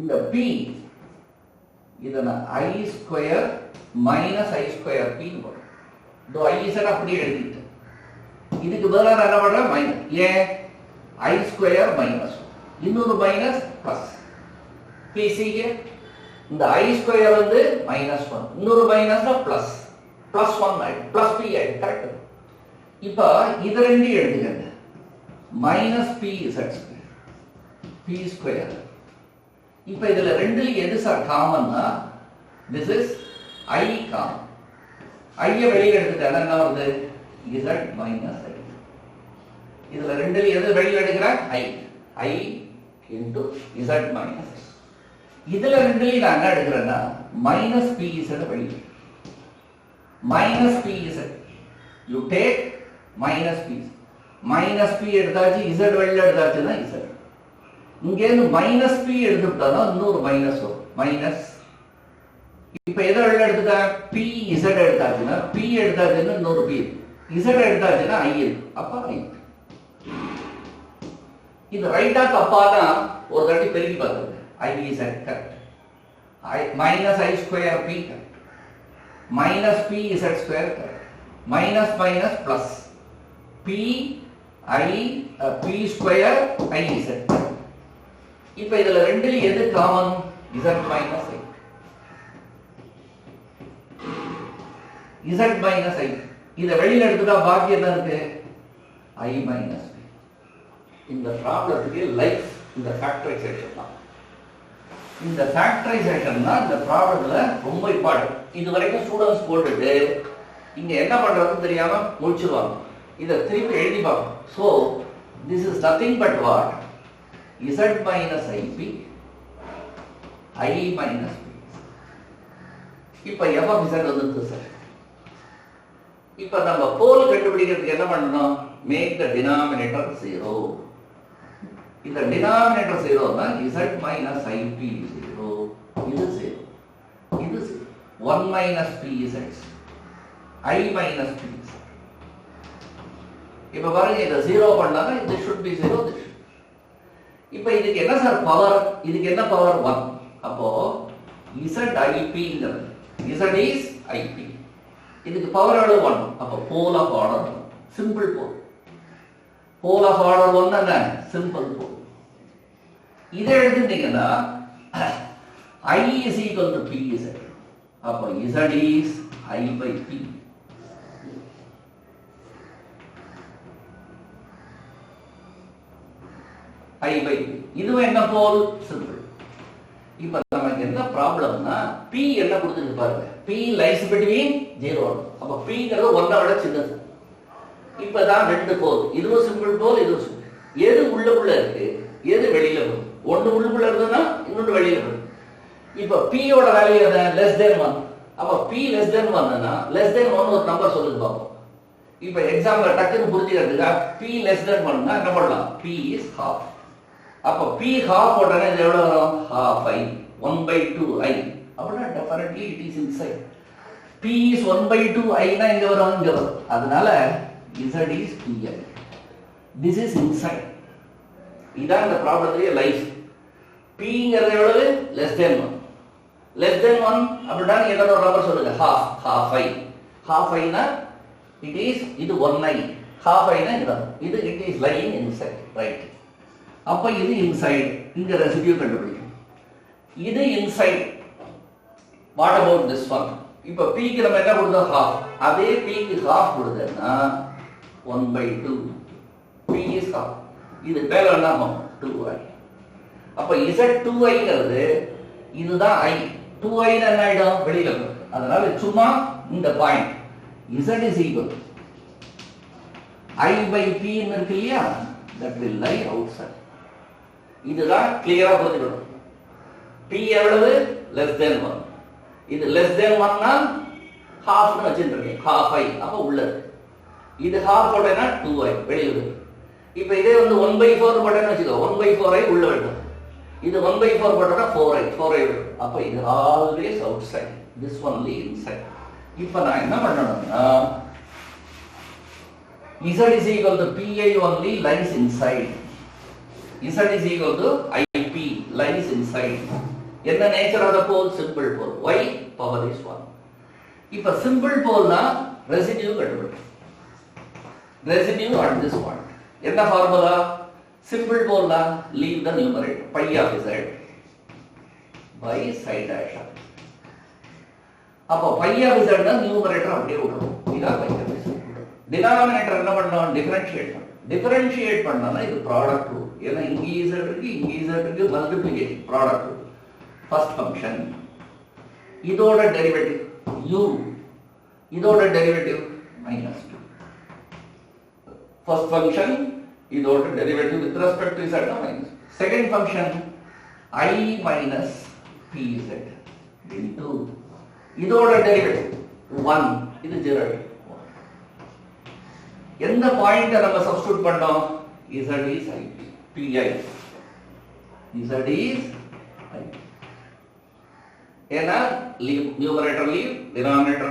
[SPEAKER 1] இந்த p இத நான் i square minus i square p ன்னு போடுறேன். இதோ iz அப்படியே எழுதிட்டேன். இதுக்கு பதிலா நான் என்ன பண்றேன் மைனஸ். ஏன் i square minus இன்னொரு மைனஸ் பிளஸ் pc இந்த i square வந்து -1 இன்னொரு மைனஸ்னா பிளஸ் +1 ஆயிடும் பிளஸ் p ஆயிடும். கரெக்ட். இப்போ இது ரெண்டையும் எடுத்துக்கங்க. -pz square p square. இப்போ இதுல ரெண்டுல எது sir காமன்னா this is i common. i வெளிய எடுத்துட்டா என்ன வருது z minus i. இதுல ரெண்டுல எது வெளியில எடுக்கிறேன் I into z minus s. இதுல ரெண்டுல நான் என்ன எடுக்கிறேன்னா minus pz வெளியில minus pz. You take minus p. minus p எடுத்தாச்சு z வெளியில எடுத்தாச்சுன்னா z. இங்க இருந்து minus p எடுத்துட்டோம்னா இன்னொரு மைனஸ் வரும் மைனஸ். இப்ப எதை வெளியில எடுத்துட்டா pz எடுத்தாச்சுன்னா p எடுத்தாச்சுன்னா இன்னொரு p z எடுத்தாச்சுன்னா i இருக்கு. அப்ப i. இது ரைட்டா தப்பானா ஒரு தடவை பெருக்கி பார்த்துங்க. I is correct. minus I square p correct. minus p z square correct. minus minus plus p I p square I z. இப்ப இதுல ரெண்டுல எது common? z minus I. z minus I. இத வெளியில எடுத்துட்டா பாக்கி என்ன இருக்கு? I minus p. இந்த ப்ராப்ளத்துக்கு லைஃப் இந்த ஃபேக்டரைசேஷன் தான். இந்த ஃபேக்டரைசேஷன் தான் இந்த ப்ராப்ளம்ல ரொம்ப இம்பார்ட்டன்ட். இது வரைக்கும் ஸ்டூடண்ட்ஸ் போட்டுட்டு இங்க என்ன பண்றதுன்னு தெரியாம முடிச்சிருவாங்க. இத திருப்பி எழுதி பார்க்கணும். So this is nothing but what? z minus ip I minus p. இப்ப f of z வந்துருச்சு சார். இப்ப நம்ம போல் கண்டுபிடிக்கிறதுக்கு என்ன பண்ணணும்? Make the denominator 0. இந்த டினாமினேட்டர் 0 னா z minus ip 0. இது 0. இது 0. 1 minus pz I minus pz. இப்ப பாருங்க இத 0 பண்ணாதான் இது should be 0 this. இப்ப இதுக்கு என்ன சார் பவர்? இதுக்கு என்ன பவர்? 1. அப்போ z ip ங்கிறது z is ip. இதுக்கு பவர் எவ்வளவு? 1. அப்ப போல் of order simple pole. Pole of order 1 என்ன? சிம்பிள் போல். இதை எடுத்துட்டீங்கன்னா I is equal to pz. அப்ப z is I by p. I by p. இதுவும் என்ன போல்? சிம்பிள். இப்ப நமக்கு என்ன ப்ராப்ளம்னா p என்ன கொடுத்துருக்கு பாருங்க. p lies between 0. அப்ப p ங்கிறது 1 விட சின்னது. இப்பதான் ரெண்டு போல். இதுவும் சிம்பிள் போல், இதுவும் சிம்பிள். எது உள்ளுக்குள்ள இருக்கு, எது வெளியில போகுது? ஒன்னு உள்ளுக்குள்ள இருக்குன்னா இன்னொன்று வெளியில போகுது. இப்ப p யோட வேல்யூ என்ன? less than 1. அப்ப p less than 1 னா less than 1 ஒரு நம்பர் சொல்லுங்க பாப்போம். இப்ப எக்ஸாம்பிள் டக்குன்னு புரிஞ்சுக்கிறதுக்கு p less than 1 னா என்ன பண்ணலாம்? p is half. அப்ப p half உடனே இது எவ்வளவு வரும்? half I 1 by 2 I. அப்படின்னா definitely it is inside. p is 1 by 2 I னா இங்க வரும், இங்க வரும். அதனால z is pi. This is inside. இதான் இந்த ப்ராப்ளத்துடைய லைஃப். p ங்கிறது எவ்வளவு? less than 1. less than 1 அப்படின்னா ஏதாவது ஒரு நம்பர் சொல்லுங்க. half I. half I னா it is இது 1 I. half I னா இது it is lying inside, right? அப்ப இது இன்சைட். இங்க ரெசிடியூ கண்டுபிடிக்கும். இது inside. What about this one? இப்ப p க்கு நம்ம என்ன கொடுத்தோம்? half. அதே p க்கு half கொடுத்தேன்னா 1 by 2. p is half. இது மேல என்ன ஆகும்? 2i. அப்ப z 2i ங்கிறது இதுதான் i. 2i னா என்ன ஆயிடும்? வெளியில போகும். அதனால சும்மா இந்த point z is equal I by p ன்னு இருக்கு இல்லையா? that will lie outside. இதுதான் கிளியரா புரிஞ்சுக்கணும். p எவ்வளவு? less than 1. இது less than 1 னா half னு வச்சிருக்கீங்க. half I. அப்ப உள்ள இருக்கு. இது half போட்டேன்னா 2i வெளியில இருக்கு. இப்ப இதே வந்து 1 by 4 போட்டேன்னு வச்சுக்கோ. 1 by 4i உள்ள வைக்கும். இது 1 by 4 போட்டோம்னா 4i. அப்ப இது always outside. This only inside. இப்ப நான் என்ன பண்ணணும்னா z is equal to pi only lies inside. z is equal to ip lies inside. என்ன nature of the pole? Simple pole. y power is 1. இப்ப சிம்பிள் போல்னா ரெசிடியூ கண்டுபிடிக்கணும். Residue at this point. என்ன formula? Simple போல்னா leave the numerator pi of z by side dash. அப்ப pi of z னா நியூமரேட்டர் அப்படியே விடணும். இதா pi of z. டினாமினேட்டர் என்ன பண்ணணும்? டிஃபரன்ஷியேட் பண்ணணும். டிஃபரன்ஷியேட் பண்ணனா இது ப்ராடக்ட் ரூல். ஏன்னா இங்க z இருக்கு, இங்க z இருக்கு, multiplication product rule. First function இதோட டெரிவேட்டிவ் u, இதோட டெரிவேட்டிவ் -2. ஃபர்ஸ்ட் ஃபங்க்ஷன் இதோட derivative with respect to z minus. Second function I minus pz into இதோட derivative 1 இது 0. எந்த பாயிண்ட நம்ம சப்ஸ்டிட்யூட் பண்ணோம்? z is I pi. z is I. ஏன்னா leave numerator leave, denominator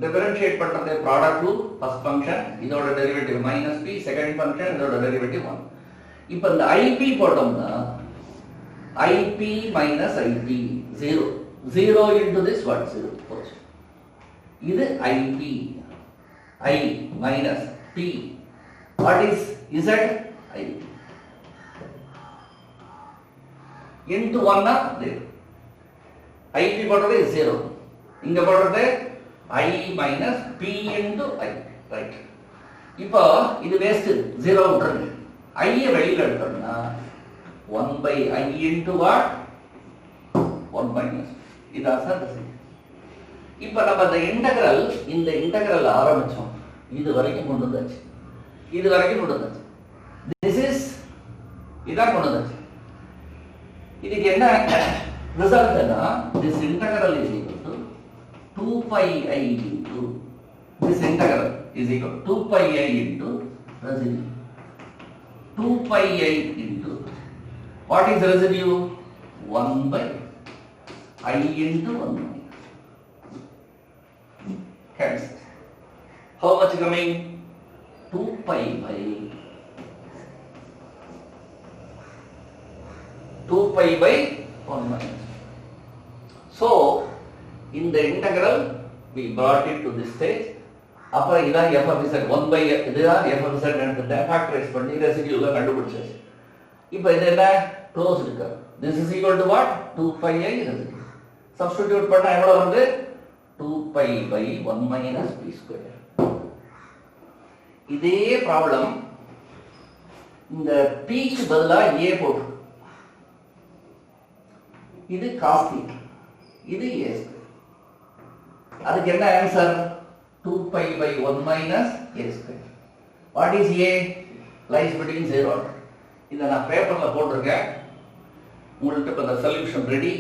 [SPEAKER 1] differentiate பண்றது product rule first function இதோட derivative minus p, second function இதோட derivative 1. இப்போ இந்த ip போட்டோம்னா ip minus ip 0 into this what 0 இது ip I minus P. What is Z? I. Into 1 there. IP போடுறது 0. இங்க போடுறது I minus P into I. Right. இப்போ இது வேஸ்ட் 0 விட்டுருங்க. I வெளியில எடுத்தோம்னா 1 by I into what? 1 minus. இது அசல். இப்போ நம்ம இந்த இன்டெகிரல் ஆரம்பிச்சோம். இது வரைக்கும் கொண்டு வந்தாச்சு. This is இதான் கொண்டு வந்தாச்சு. இதுக்கு என்ன ரிசல்ட்னா this integral is equal to 2 pi I into this integral is equal to 2 pi I into residue. 2 pi I into what is residue? 1 by I into 1. Hence, how much coming? 2 pi by 1 minus. So, in the integral, we brought it to this stage. அப்புறம் இதான் f of z 1 by இதுதான் f of z எடுத்துட்டு ஃபேக்டரைஸ் பண்ணி ரெசிடியூல கண்டுபிடிச்சாச்சு. இப்போ இது என்ன க்ளோஸ் இருக்கு. This is equal to what? 2 pi I residue. Substitute பண்ணா எவ்வளவு வந்து 2 pi by 1 minus p square. இதே ப்ராப்ளம் இந்த p க்கு பதிலா a போடு. இது cos theta. இது a square. அதுக்கு என்ன answer? 2 pi by 1 minus a square. What is a? Lies between 0 and 1. இதை நான் பேப்பர்ல போட்டிருக்கேன். உங்கள்கிட்ட இப்போ இந்த சொல்யூஷன் ரெடி.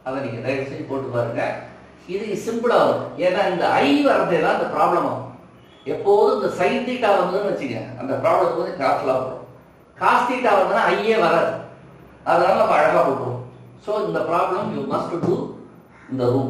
[SPEAKER 1] அதை நீங்க தயவு செய்து போட்டு பாருங்க. இது சிம்பிளா வரும். ஏன்னா இந்த I வரதே தான் இந்த ப்ராப்ளம் ஆகும். எப்போதும் இந்த sin θ வந்ததுன்னு வச்சுங்க அந்த ப்ராப்ளம் வந்து கிராஃப்ல வரும். cos θ வந்தா I வராது. அதனால நம்ம அழகா போட்டுருவோம். So இந்த problem you must do in the room.